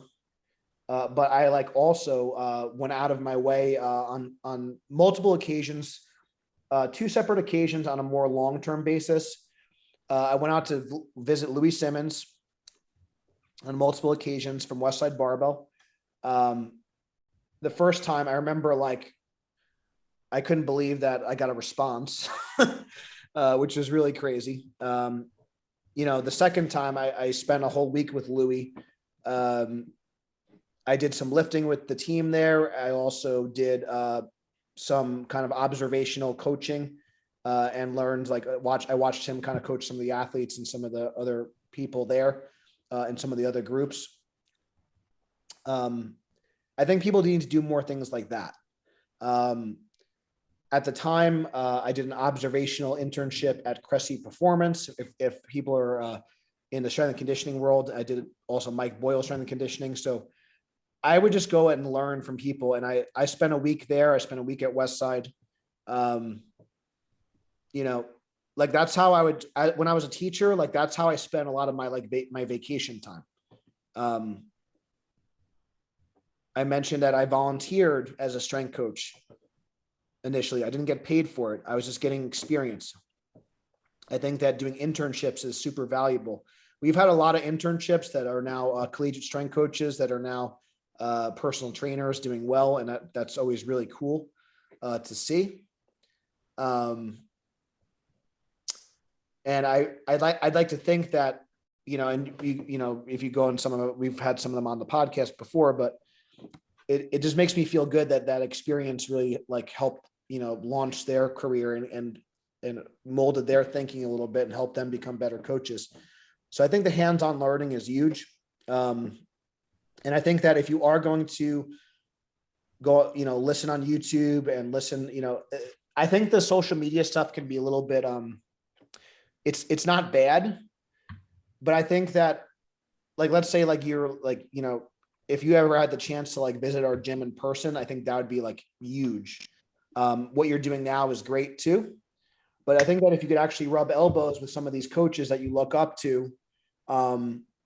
but I also went out of my way on multiple occasions, 2 separate occasions on a more long-term basis. I went out to visit Louis Simmons on multiple occasions from Westside Barbell. The first time I remember, I couldn't believe that I got a response, which was really crazy. The second time I spent a whole week with Louis. I did some lifting with the team there. I also did some kind of observational coaching and learned, I watched him kind of coach some of the athletes and some of the other people there and some of the other groups. I think people need to do more things like that. At the time, I did an observational internship at Cressy Performance. If people are in the strength and conditioning world, I did also Mike Boyle strength and conditioning. So I would just go and learn from people. And I spent a week there. I spent a week at Westside. That's how when I was a teacher, that's how I spent a lot of my my vacation time. I mentioned that I volunteered as a strength coach. Initially, I didn't get paid for it. I was just getting experience. I think that doing internships is super valuable. We've had a lot of internships that are now collegiate strength coaches that are now personal trainers doing well. And that's always really cool to see. And I'd like to think that, if you go on we've had some of them on the podcast before, but it just makes me feel good that experience really helped, launch their career and molded their thinking a little bit and helped them become better coaches. So I think the hands-on learning is huge. And I think that if you are going to go, listen on YouTube and listen, I think the social media stuff can be a little bit, it's not bad, but I think that let's say you're if you ever had the chance to visit our gym in person, I think that would be huge. What you're doing now is great too. But I think that if you could actually rub elbows with some of these coaches that you look up to,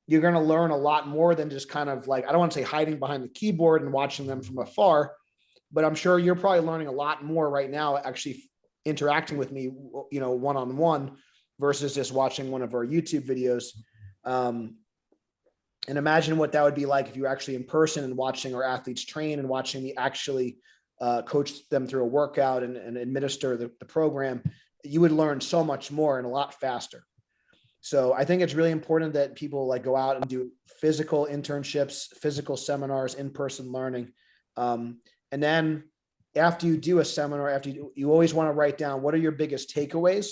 you're going to learn a lot more than just kind of I don't want to say hiding behind the keyboard and watching them from afar, but I'm sure you're probably learning a lot more right now, actually interacting with me, one-on-one versus just watching one of our YouTube videos. And imagine what that would be like if you were actually in person and watching our athletes train and watching me actually coach them through a workout and administer the program. You would learn so much more and a lot faster. So I think it's really important that people go out and do physical internships, physical seminars, in-person learning. And then after you do a seminar, you always want to write down what are your biggest takeaways.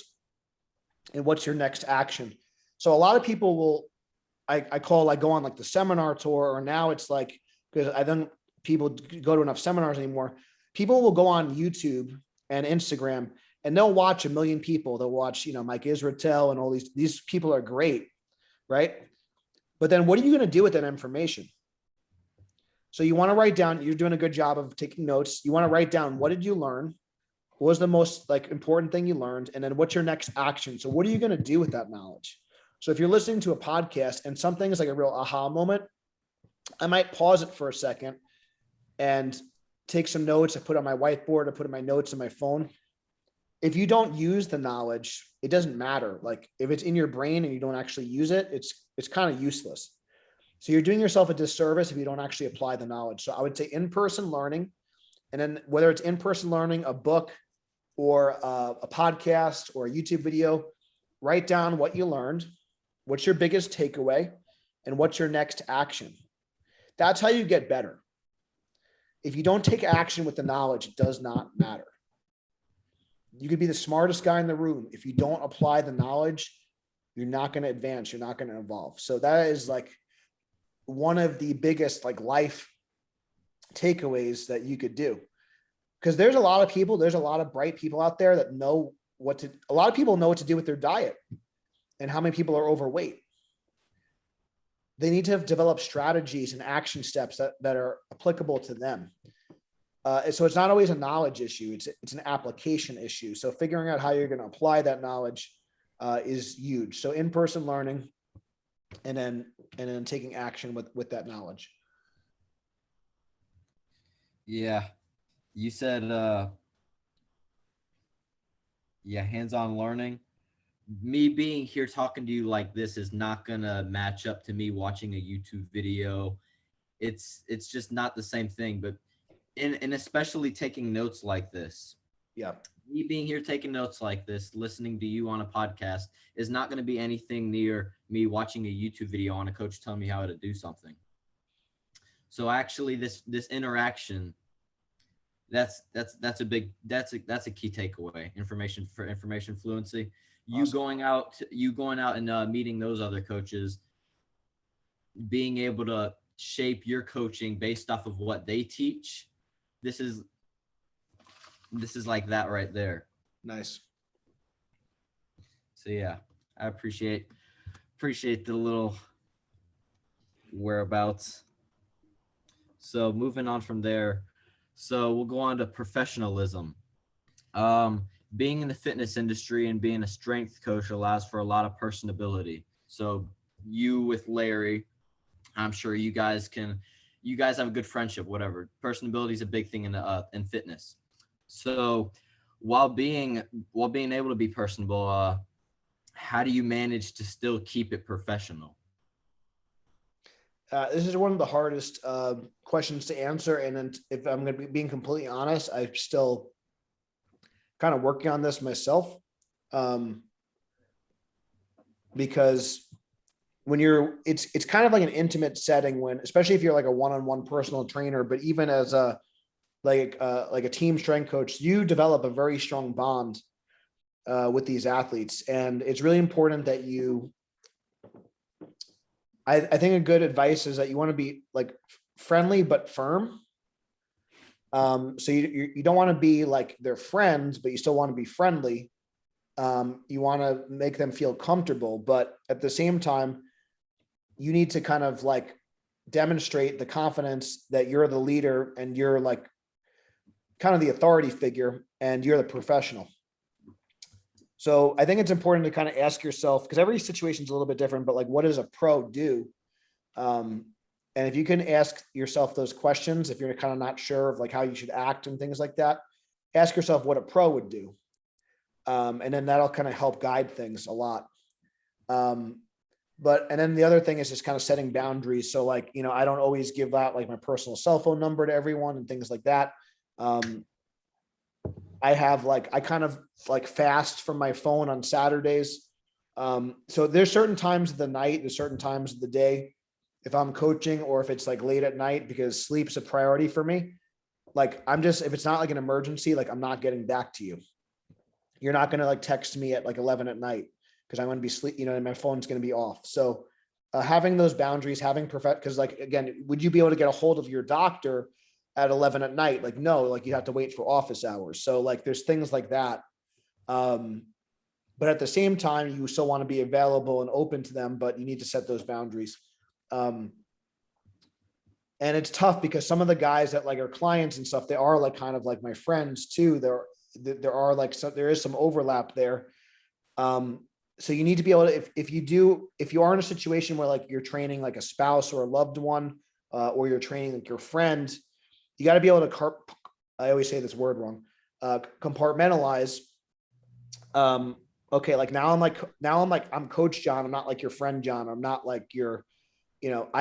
and what's your next action. So a lot of people will, I call like go on like the seminar tour, or now it's like, because I don't people go to enough seminars anymore. People will go on YouTube and Instagram and they'll watch a million people. They'll watch, Mike Israetel and all these people are great, right? But then what are you going to do with that information? So you want to write down, you're doing a good job of taking notes. You want to write down, what did you learn? What was the most like important thing you learned? And then what's your next action? So what are you going to do with that knowledge? So if you're listening to a podcast and something is like a real aha moment, I might pause it for a second and take some notes. I put on my whiteboard, I put in my notes on my phone. If you don't use the knowledge, it doesn't matter. Like if it's in your brain and you don't actually use it, it's kind of useless. So you're doing yourself a disservice if you don't actually apply the knowledge. So I would say in-person learning, and then whether it's in-person learning, a book or a podcast or a YouTube video, write down what you learned, what's your biggest takeaway, and what's your next action. That's how you get better. If you don't take action with the knowledge, it does not matter. You could be the smartest guy in the room. If you don't apply the knowledge, you're not going to advance. You're not going to evolve. So that is like one of the biggest like life takeaways that you could do. Because there's a lot of bright people out there that a lot of people know what to do with their diet and how many people are overweight. They need to have developed strategies and action steps that are applicable to them. So it's not always a knowledge issue. It's an application issue. So figuring out how you're going to apply that knowledge is huge. So in-person learning and then taking action with that knowledge. Yeah. You said, hands-on learning. Me being here talking to you like this is not going to match up to me watching a YouTube video. It's just not the same thing, but and especially taking notes like this. Yeah. Me being here taking notes like this, listening to you on a podcast is not going to be anything near me watching a YouTube video on a coach telling me how to do something. So actually this interaction, that's a key takeaway. Information fluency. Awesome. You going out and meeting those other coaches, being able to shape your coaching based off of what they teach. This is like that right there. Nice. So yeah, I appreciate the little whereabouts. So moving on from there. So we'll go on to professionalism. Being in the fitness industry and being a strength coach allows for a lot of personability. So you with Larry, I'm sure you guys have a good friendship, whatever. Personability is a big thing in fitness. So while being able to be personable, how do you manage to still keep it professional? This is one of the hardest questions to answer. And then if I'm going to be being completely honest, I'm still kind of working on this myself. Because when it's kind of like an intimate setting especially if you're like a one-on-one personal trainer, but even as a team strength coach, you develop a very strong bond with these athletes. And it's really important that I think a good advice is that you want to be like friendly, but firm. So you don't want to be like their friends, but you still want to be friendly. You want to make them feel comfortable, but at the same time, you need to kind of like demonstrate the confidence that you're the leader and you're like kind of the authority figure and you're the professional. So I think it's important to kind of ask yourself, because every situation is a little bit different, but like, what does a pro do? And if you can ask yourself those questions, if you're kind of not sure of like how you should act and things like that, ask yourself what a pro would do. And then that'll kind of help guide things a lot. And then the other thing is just kind of setting boundaries. So like, I don't always give out like my personal cell phone number to everyone and things like that. I kind of like fast from my phone on Saturdays. So there's certain times of the night, there's certain times of the day, if I'm coaching or if it's like late at night, because sleep's a priority for me. Like if it's not like an emergency, like I'm not getting back to you. You're not going to like text me at like 11 at night. because I'm going to be sleep, and my phone's going to be off. So having those boundaries, because like, again, would you be able to get a hold of your doctor at 11 at night? Like, no, like you have to wait for office hours. So like, there's things like that. But at the same time, you still want to be available and open to them, but you need to set those boundaries. And it's tough because some of the guys that like are clients and stuff, they are like kind of like my friends too. There are like, so there is some overlap there. So you need to be able to, if you are in a situation where like you're training like a spouse or a loved one, or you're training like your friend, you got to be able to I always say this word wrong, compartmentalize. Okay, like now I'm Coach John. I'm not like your friend John. I'm not like your, I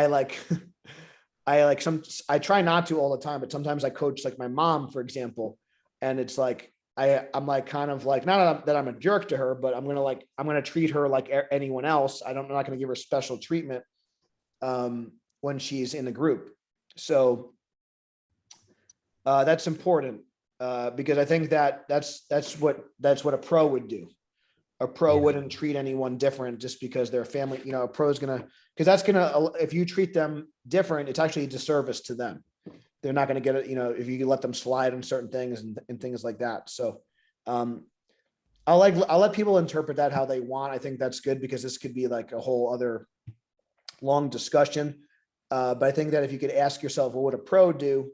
try not to all the time, but sometimes I coach like my mom, for example. And it's like, I'm like, kind of like, not that I'm a jerk to her, but I'm going to treat her like anyone else. I'm not going to give her special treatment, when she's in a group. So, that's important, because I think that's what a pro would do. A pro wouldn't treat anyone different just because they're family. A pro is if you treat them different, it's actually a disservice to them. They're not going to get it, if you let them slide on certain things and things like that. So, I'll let people interpret that how they want. I think that's good, because this could be like a whole other long discussion. But I think that if you could ask yourself, what would a pro do?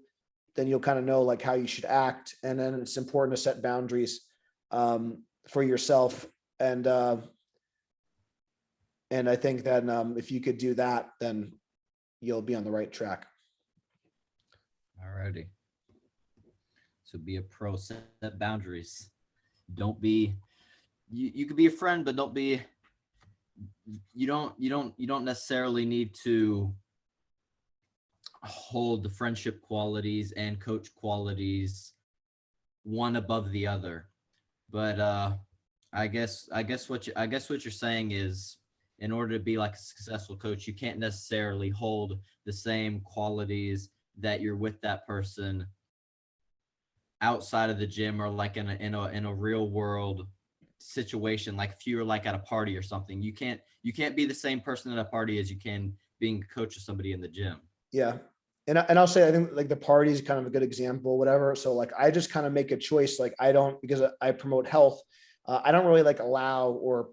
Then you'll kind of know like how you should act. And then it's important to set boundaries, for yourself. And I think that, if you could do that, then you'll be on the right track. Alrighty. So be a pro, set boundaries. Don't be, you could be a friend, but you don't necessarily need to hold the friendship qualities and coach qualities one above the other. But I guess what you're saying is, in order to be like a successful coach, you can't necessarily hold the same qualities that you're with that person outside of the gym, or like in a real world situation. Like if you're like at a party or something, you can't be the same person at a party as you can being a coach of somebody in the gym. Yeah. And I'll say, I think like the party is kind of a good example, whatever. So like, I just kind of make a choice. Like because I promote health, I don't really like allow, or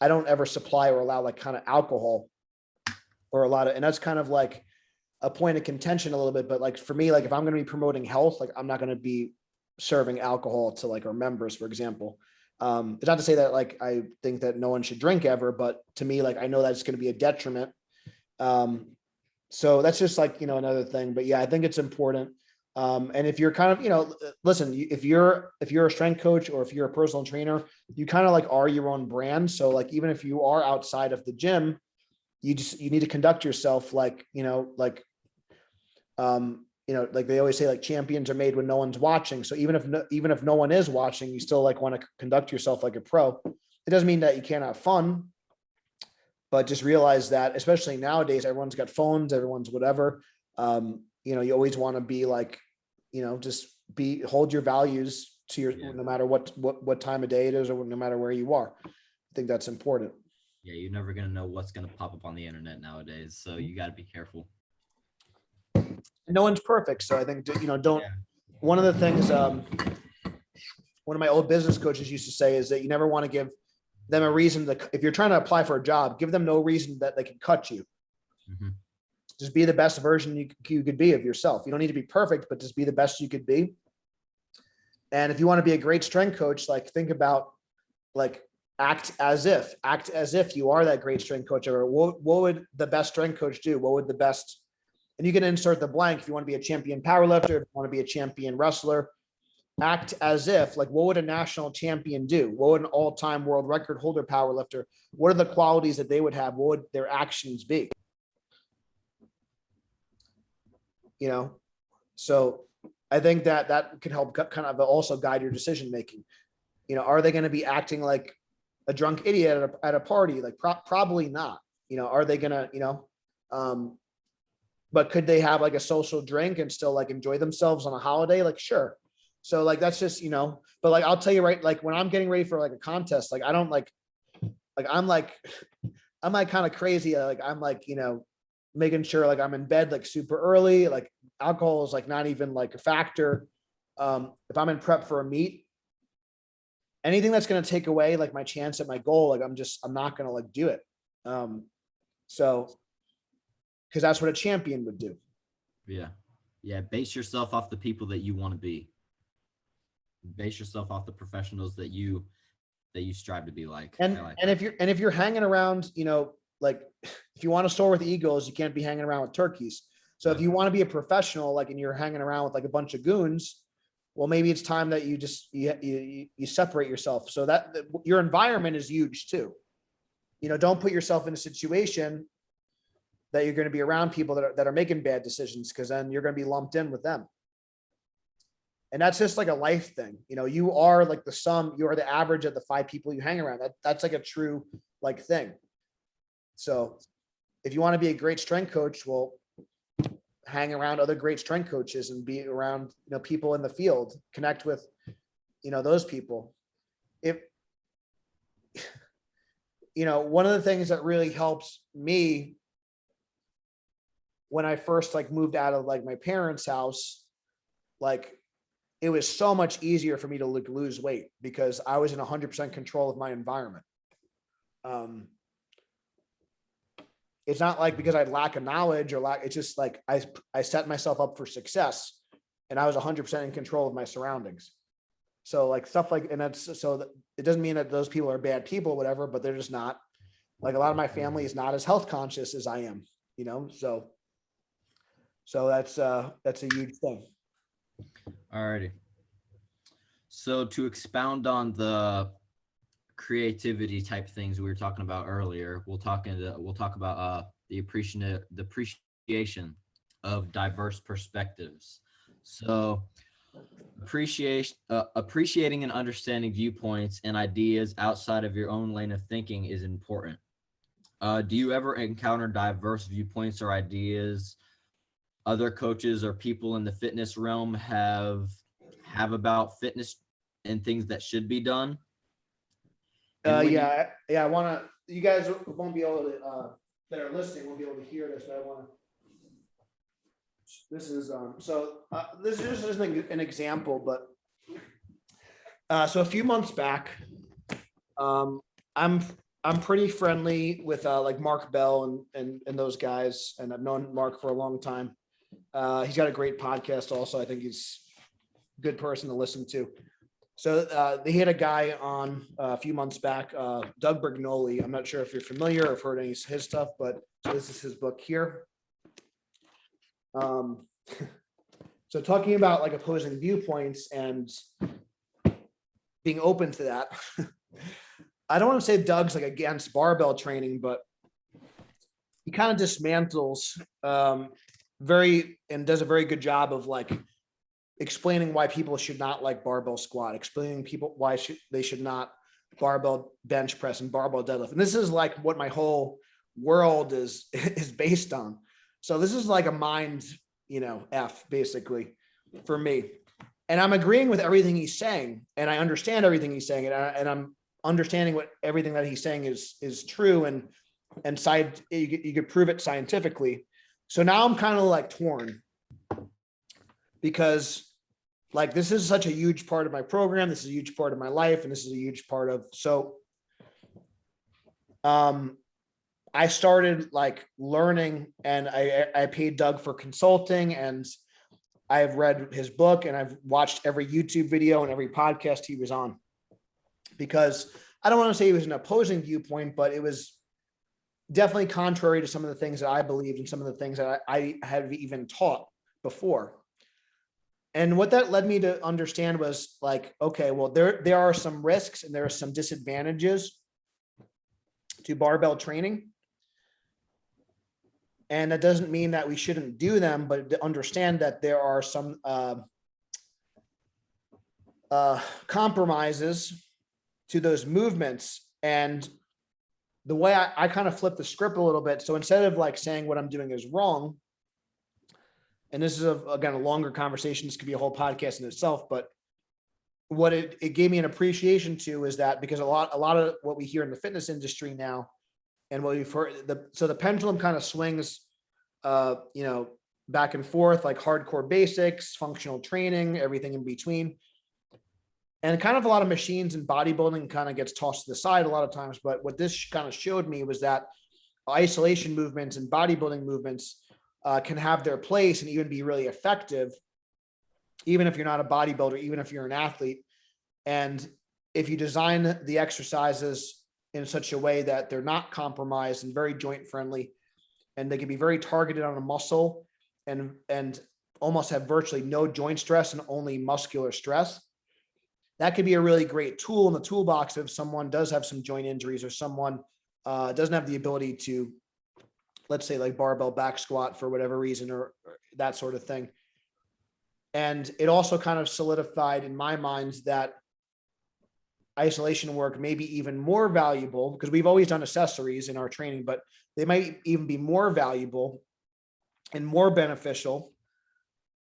I don't ever supply or allow like kind of alcohol or and that's kind of like a point of contention a little bit. But like for me, like if I'm going to be promoting health, like I'm not going to be serving alcohol to like our members, for example. It's not to say that like I think that no one should drink ever, but to me, like I know that's going to be a detriment. So that's just like, another thing. But yeah, I think it's important. And if you're kind of, listen, if you're a strength coach, or if you're a personal trainer, you kind of like are your own brand. So like, even if you are outside of the gym, you need to conduct yourself like, like they always say, like champions are made when no one's watching. So even if no one is watching, you still like want to conduct yourself like a pro. It doesn't mean that you can't have fun, but just realize that, especially nowadays, everyone's got phones, everyone's whatever. You always want to be like, just hold your values to your, no matter what time of day it is, or no matter where you are. I think that's important. Yeah. You're never going to know what's going to pop up on the internet nowadays. So you got to be careful. No one's perfect. So I think, one of the things, one of my old business coaches used to say is that you never want to give them a reason if you're trying to apply for a job, give them no reason that they can cut you. Mm-hmm. Just be the best version you could be of yourself. You don't need to be perfect, but just be the best you could be. And if you want to be a great strength coach, like think about like act as if you are that great strength coach. Or what would the best strength coach do? What would the best, and you can insert the blank if you want to be a champion powerlifter, if you want to be a champion wrestler. Act as if, like, what would a national champion do? What would an all-time world record holder powerlifter, what are the qualities that they would have? What would their actions be? So I think that could help kind of also guide your decision-making. Are they going to be acting like a drunk idiot at a party? Like probably not. Are they going to, but could they have like a social drink and still like enjoy themselves on a holiday? Like, sure. So like, that's just, but like, I'll tell you, right, like when I'm getting ready for like a contest, like I don't like, I'm like kind of crazy. Like I'm like, making sure like I'm in bed like super early. Like alcohol is like not even like a factor. If I'm in prep for a meet, anything that's going to take away like my chance at my goal, like I'm not going to like do it. So, because that's what a champion would do. Yeah. Base yourself off the people that you want to be. Base yourself off the professionals that you strive to be like. And if you're hanging around, like if you want to soar with eagles, you can't be hanging around with turkeys. So if you want to be a professional, like, and you're hanging around with like a bunch of goons, well, maybe it's time that you just you separate yourself. So that your environment is huge too. Don't put yourself in a situation that you're going to be around people that are making bad decisions, because then you're going to be lumped in with them. And that's just like a life thing. You are like you are the average of the 5 people you hang around. That's like a true like thing. So if you want to be a great strength coach, well, hang around other great strength coaches and be around, people in the field, connect with, those people. One of the things that really helps me when I first like moved out of like my parents' house, like it was so much easier for me to lose weight because I was in 100% control of my environment. It's not like because I lack of knowledge it's just like I set myself up for success and I was 100% in control of my surroundings. So like stuff like, and that's, so that it doesn't mean that those people are bad people, whatever, but they're just not. Like a lot of my family is not as health conscious as I am, so that's a huge thing. Alrighty. So to expound on the creativity type things we were talking about earlier, we'll talk about the appreciation of diverse perspectives. So appreciating and understanding viewpoints and ideas outside of your own lane of thinking is important. Do you ever encounter diverse viewpoints or ideas other coaches or people in the fitness realm have about fitness and things that should be done? I want to, you guys won't be able to, that are listening won't be able to hear this, but I want to, this is, this is just an example, but, so a few months back, I'm pretty friendly with, like Mark Bell and those guys. And I've known Mark for a long time. He's got a great podcast also. I think he's a good person to listen to. So they had a guy on a few months back, Doug Bergnoli. I'm not sure if you're familiar or have heard any of his stuff, but so this is his book here. So talking about like opposing viewpoints and being open to that. I don't want to say Doug's like against barbell training, but he kind of dismantles and does a very good job of like explaining why people should not like barbell squat, explaining people why they should not barbell bench press and barbell deadlift. And this is like what my whole world is based on. So this is like a mind, F basically for me. And I'm agreeing with everything he's saying, and I understand everything he's saying, and I'm understanding what everything that he's saying is true, and you could prove it scientifically. So now I'm kind of like torn because like this is such a huge part of my program. This is a huge part of my life, and this is a huge part of, so I started like learning, and I paid Doug for consulting, and I've read his book, and I've watched every YouTube video and every podcast he was on, because I don't want to say it was an opposing viewpoint, but it was definitely contrary to some of the things that I believed and some of the things that I have even taught before. And what that led me to understand was like, okay, well, there are some risks and there are some disadvantages to barbell training. And that doesn't mean that we shouldn't do them, but to understand that there are some compromises to those movements. And the way I kind of flip the script a little bit. So instead of like saying what I'm doing is wrong, and this is again, a longer conversation, this could be a whole podcast in itself, but what it gave me an appreciation to is that, because a lot of what we hear in the fitness industry now, and what we've heard, so the pendulum kind of swings, back and forth, like hardcore basics, functional training, everything in between. And kind of a lot of machines and bodybuilding kind of gets tossed to the side a lot of times. But what this kind of showed me was that isolation movements and bodybuilding movements can have their place and even be really effective, even if you're not a bodybuilder, even if you're an athlete. And if you design the exercises in such a way that they're not compromised and very joint friendly, and they can be very targeted on a muscle and almost have virtually no joint stress and only muscular stress, that could be a really great tool in the toolbox if someone does have some joint injuries, or someone doesn't have the ability to, let's say, like barbell back squat for whatever reason, or that sort of thing. And it also kind of solidified in my mind that isolation work may be even more valuable, because we've always done accessories in our training, but they might even be more valuable and more beneficial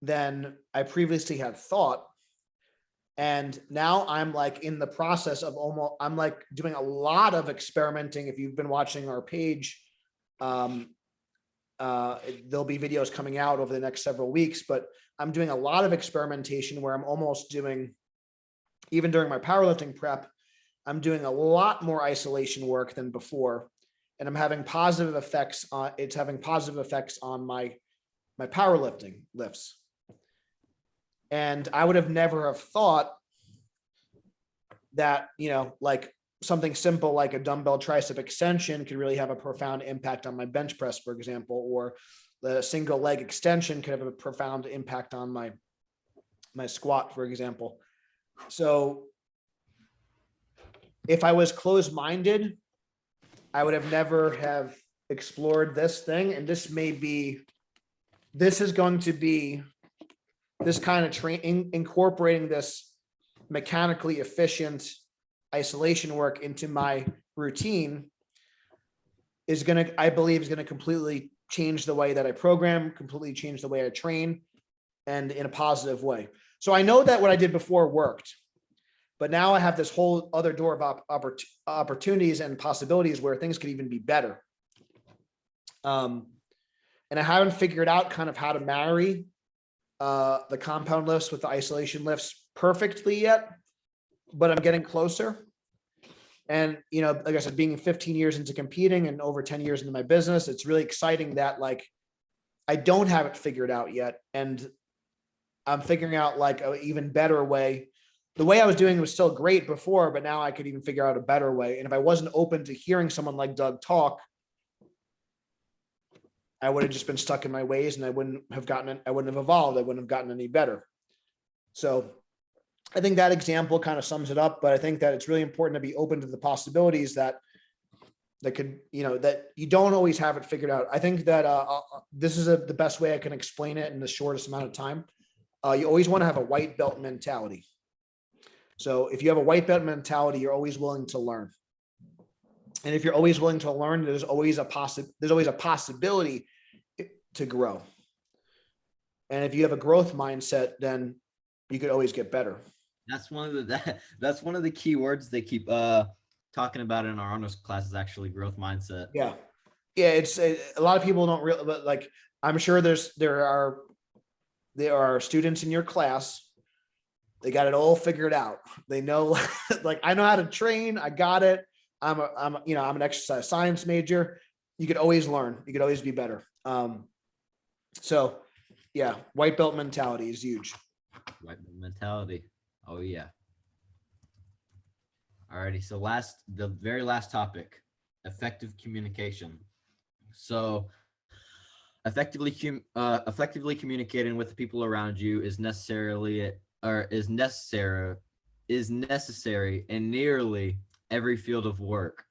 than I previously had thought. And now I'm like in the process of I'm like doing a lot of experimenting. If you've been watching our page, there'll be videos coming out over the next several weeks, but I'm doing a lot of experimentation where I'm almost doing, even during my powerlifting prep, I'm doing a lot more isolation work than before. And I'm having positive effects on, it's having positive effects on my powerlifting lifts. And I would have never have thought that, like something simple like a dumbbell tricep extension could really have a profound impact on my bench press, for example, or the single leg extension could have a profound impact on my squat, for example. So if I was closed-minded, I would have never have explored this thing. And this is going to be this kind of training, incorporating this mechanically efficient isolation work into my routine I believe is going to completely change the way that I program, completely change the way I train, and in a positive way. So I know that what I did before worked, but now I have this whole other door of opportunities and possibilities where things could even be better. And I haven't figured out kind of how to marry the compound lifts with the isolation lifts perfectly yet, but I'm getting closer. And, like I said, being 15 years into competing and over 10 years into my business, it's really exciting that like I don't have it figured out yet. And I'm figuring out like an even better way. The way I was doing was still great before, but now I could even figure out a better way. And if I wasn't open to hearing someone like Doug talk, I would have just been stuck in my ways, and I wouldn't have evolved. I wouldn't have gotten any better. So I think that example kind of sums it up, but I think that it's really important to be open to the possibilities that could, that you don't always have it figured out. I think that this is the best way I can explain it in the shortest amount of time. You always want to have a white belt mentality. So if you have a white belt mentality, you're always willing to learn. And if you're always willing to learn, there's always a possibility to grow. And if you have a growth mindset, then you could always get better. That's one of the key words they keep talking about in our honors class, is actually growth mindset. Yeah. It's a lot of people don't really, but like, I'm sure there are students in your class. They got it all figured out. They know, like, I know how to train. I got it. I'm an exercise science major. You could always learn. You could always be better. So yeah, white belt mentality is huge. White belt mentality. Oh yeah. Alrighty. So the very last topic, effective communication. So effectively communicating with the people around you is necessary in nearly every field of work.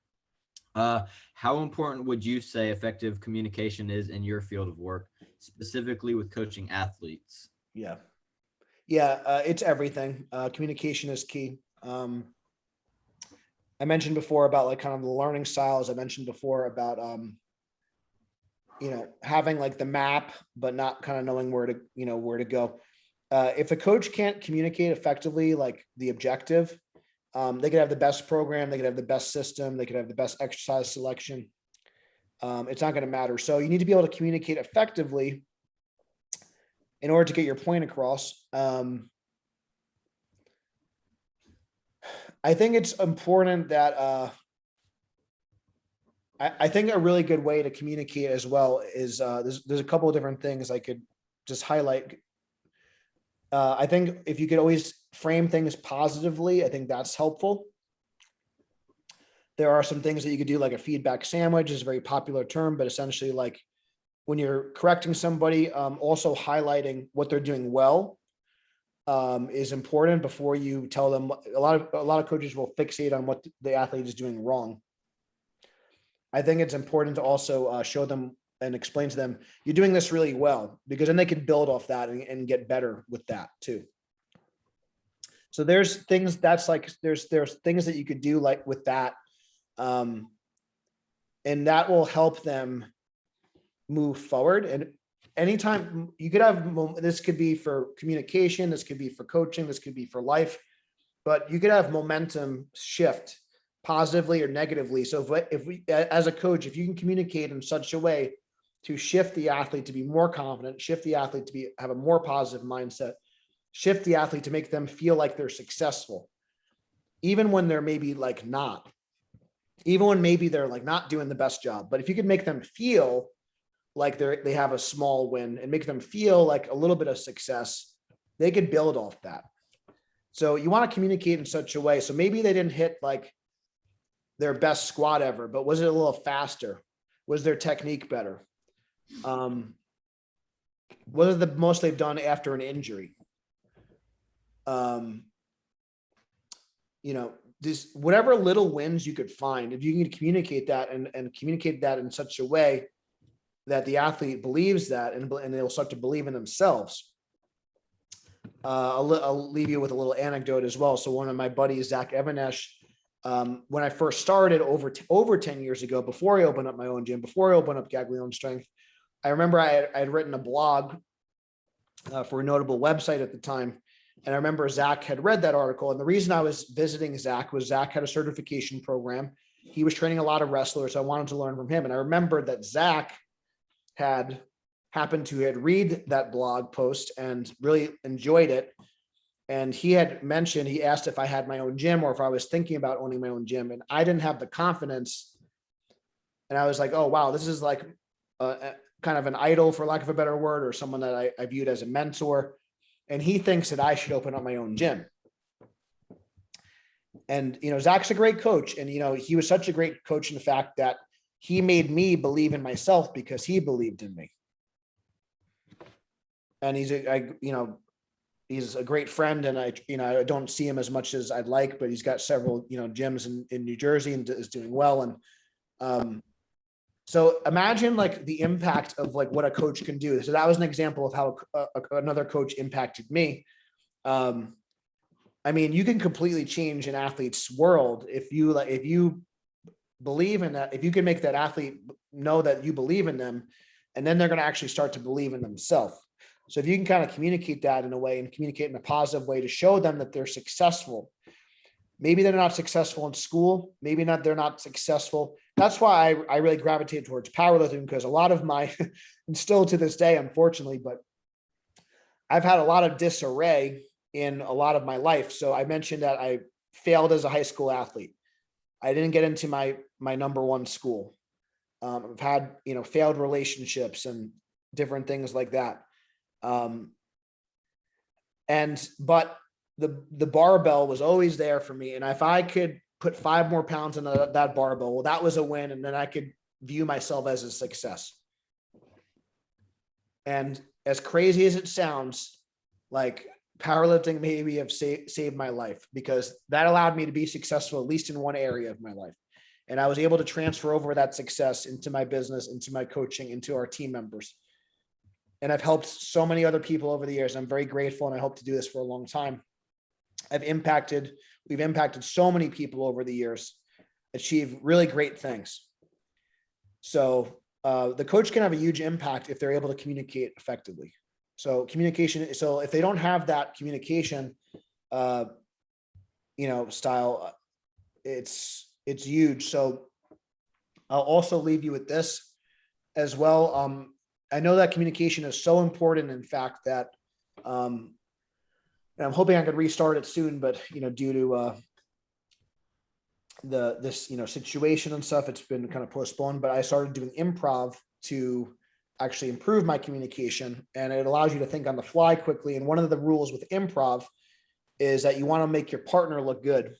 How important would you say effective communication is in your field of work, specifically with coaching athletes? Yeah. It's everything. Communication is key. I mentioned before about like kind of the learning styles. I mentioned before about, having like the map, but not kind of knowing where to go. If the coach can't communicate effectively, like the objective, they could have the best program, they could have the best system, they could have the best exercise selection. It's not going to matter. So you need to be able to communicate effectively in order to get your point across. I think it's important that I think a really good way to communicate as well is there's a couple of different things I could just highlight. I think if you could always frame things positively, I think that's helpful. There are some things that you could do, like a feedback sandwich is a very popular term, but essentially like when you're correcting somebody, also highlighting what they're doing well is important before you tell them. A lot of coaches will fixate on what the athlete is doing wrong. I think it's important to also show them and explain to them, you're doing this really well, because then they can build off that and get better with that too. So there's things that's like, there's things that you could do like with that. And that will help them move forward. And anytime you could have, this could be for communication, this could be for coaching, this could be for life, but you could have momentum shift positively or negatively. So if we, as a coach, if you can communicate in such a way to shift the athlete to be more confident, shift the athlete to have a more positive mindset, shift the athlete to make them feel like they're successful, even when they're maybe like not, even when maybe they're like not doing the best job. But if you could make them feel like they have a small win and make them feel like a little bit of success, they could build off that. So you want to communicate in such a way. So maybe they didn't hit like their best squat ever, but was it a little faster? Was their technique better? What is the most they've done after an injury? This, whatever little wins you could find, if you can communicate that and communicate that in such a way that the athlete believes that and they'll start to believe in themselves. I'll leave you with a little anecdote as well. So one of my buddies, Zach Evanesh, when I first started over 10 years ago, before I opened up my own gym, before I opened up Gaglione Strength, I remember I had written a blog for a notable website at the time. And I remember Zach had read that article. And the reason I was visiting Zach was Zach had a certification program. He was training a lot of wrestlers. So I wanted to learn from him. And I remembered that Zach had happened to read that blog post and really enjoyed it. And he had mentioned, he asked if I had my own gym or if I was thinking about owning my own gym. And I didn't have the confidence. And I was like, oh, wow, this is like kind of an idol, for lack of a better word, or someone that I viewed as a mentor. And he thinks that I should open up my own gym. And, Zach's a great coach. And, he was such a great coach in the fact that he made me believe in myself because he believed in me. And he's a great friend. And I don't see him as much as I'd like, but he's got several, gyms in New Jersey and is doing well. And, so imagine like the impact of like what a coach can do. So that was an example of how another coach impacted me. I mean, you can completely change an athlete's world if you believe in that, if you can make that athlete know that you believe in them, and then they're going to actually start to believe in themselves. So if you can kind of communicate that in a way and communicate in a positive way to show them that they're successful. Maybe they're not successful in school. Maybe they're not successful. That's why I really gravitated towards powerlifting, because a lot of my, and still to this day, unfortunately, but I've had a lot of disarray in a lot of my life. So I mentioned that I failed as a high school athlete. I didn't get into my number one school. I've had, failed relationships and different things like that. But the barbell was always there for me. And if I could put 5 more pounds on that barbell, well, that was a win. And then I could view myself as a success. And as crazy as it sounds, like powerlifting maybe have saved my life, because that allowed me to be successful, at least in one area of my life. And I was able to transfer over that success into my business, into my coaching, into our team members. And I've helped so many other people over the years. I'm very grateful. And I hope to do this for a long time. We've impacted so many people over the years, achieve really great things. So the coach can have a huge impact if they're able to communicate effectively. So communication. So if they don't have that communication, style, it's huge. So I'll also leave you with this as well. I know that communication is so important. In fact, that and I'm hoping I could restart it soon, but due to this situation and stuff, it's been kind of postponed. But I started doing improv to actually improve my communication, and it allows you to think on the fly quickly. And one of the rules with improv is that you want to make your partner look good.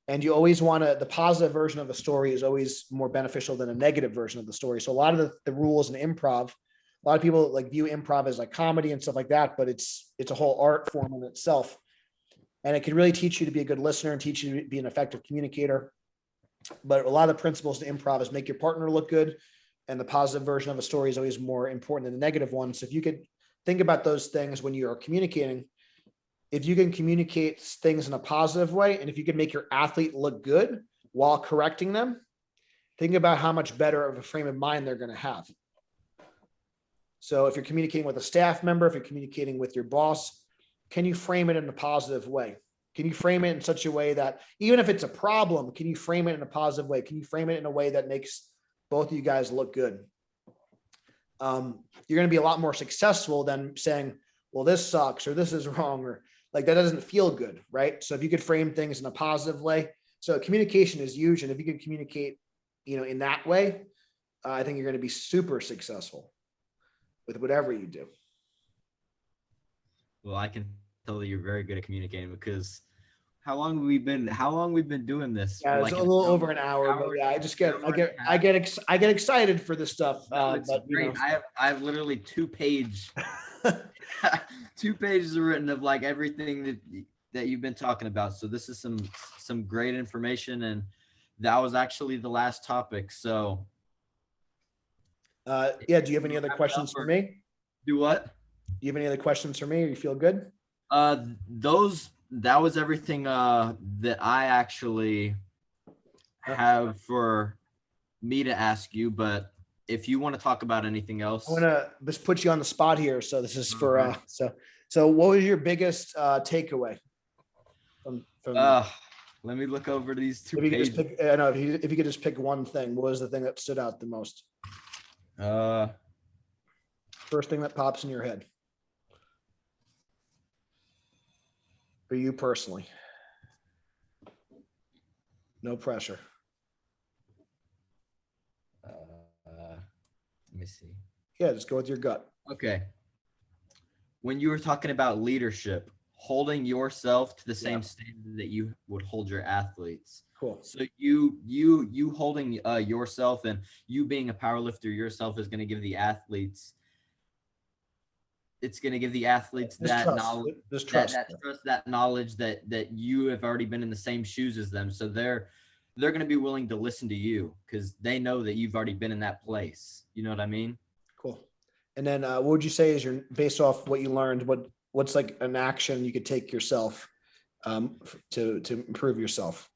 And you always want to, the positive version of a story is always more beneficial than a negative version of the story. So a lot of the rules in improv, a lot of people like view improv as like comedy and stuff like that, but it's a whole art form in itself. And it can really teach you to be a good listener and teach you to be an effective communicator. But a lot of the principles to improv is make your partner look good. And the positive version of a story is always more important than the negative one. So if you could think about those things when you're communicating, if you can communicate things in a positive way, and if you can make your athlete look good while correcting them, think about how much better of a frame of mind they're going to have. So if you're communicating with a staff member, if you're communicating with your boss, can you frame it in a positive way? Can you frame it in such a way that even if it's a problem, can you frame it in a positive way? Can you frame it in a way that makes both of you guys look good? You're going to be a lot more successful than saying, well, this sucks, or this is wrong, or like that doesn't feel good, right? So if you could frame things in a positive way, so communication is huge. And if you can communicate, in that way, I think you're going to be super successful with whatever you do. Well, I can tell that you're very good at communicating, because how long we've been doing this? Yeah, it's a little over an hour, but yeah, I get excited for this stuff. No, it's but great. I have literally 2-page 2 pages written of like everything that you've been talking about. So this is some great information, and that was actually the last topic. So yeah, do you have any other questions for me? Do what? Do you have any other questions for me? Or you feel good? That was everything that I actually have for me to ask you, but if you want to talk about anything else. I want to just put you on the spot here. So this is for, so what was your biggest takeaway from let me look over these 2 if you pages. could just pick, I know if you could just pick one thing, what was the thing that stood out the most? First thing that pops in your head for you personally. No pressure. Let me see. Yeah, just go with your gut. Okay. When you were talking about leadership, holding yourself to the same standard that you would hold your athletes. Cool. So you holding yourself, and you being a powerlifter yourself is going to give the athletes. It's going to give the athletes that knowledge, that knowledge that you have already been in the same shoes as them. So they're going to be willing to listen to you because they know that you've already been in that place. You know what I mean? Cool. And then what would you say is based off what you learned, what's like an action you could take yourself to improve yourself?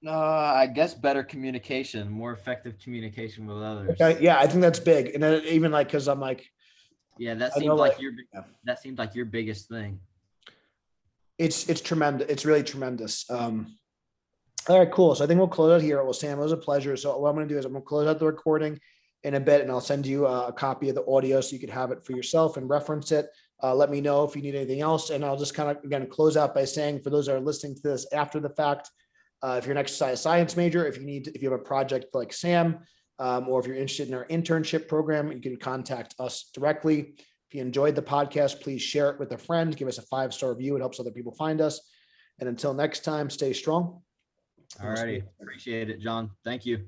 I guess better communication, more effective communication with others. Okay. Yeah, I think that's big. And then even like, cause I'm like, yeah, that seems like your biggest thing. It's tremendous. It's really tremendous. All right, cool. So I think we'll close out here. Well, Sam, it was a pleasure. So what I'm going to do is I'm going to close out the recording in a bit, and I'll send you a copy of the audio so you could have it for yourself and reference it. Let me know if you need anything else. And I'll just kind of, again, close out by saying, for those that are listening to this after the fact, if you're an exercise science major, if you have a project like Sam, or if you're interested in our internship program, you can contact us directly. If you enjoyed the podcast, please share it with a friend. Give us a 5-star review. It helps other people find us. And until next time, stay strong. All righty. Appreciate it, John. Thank you.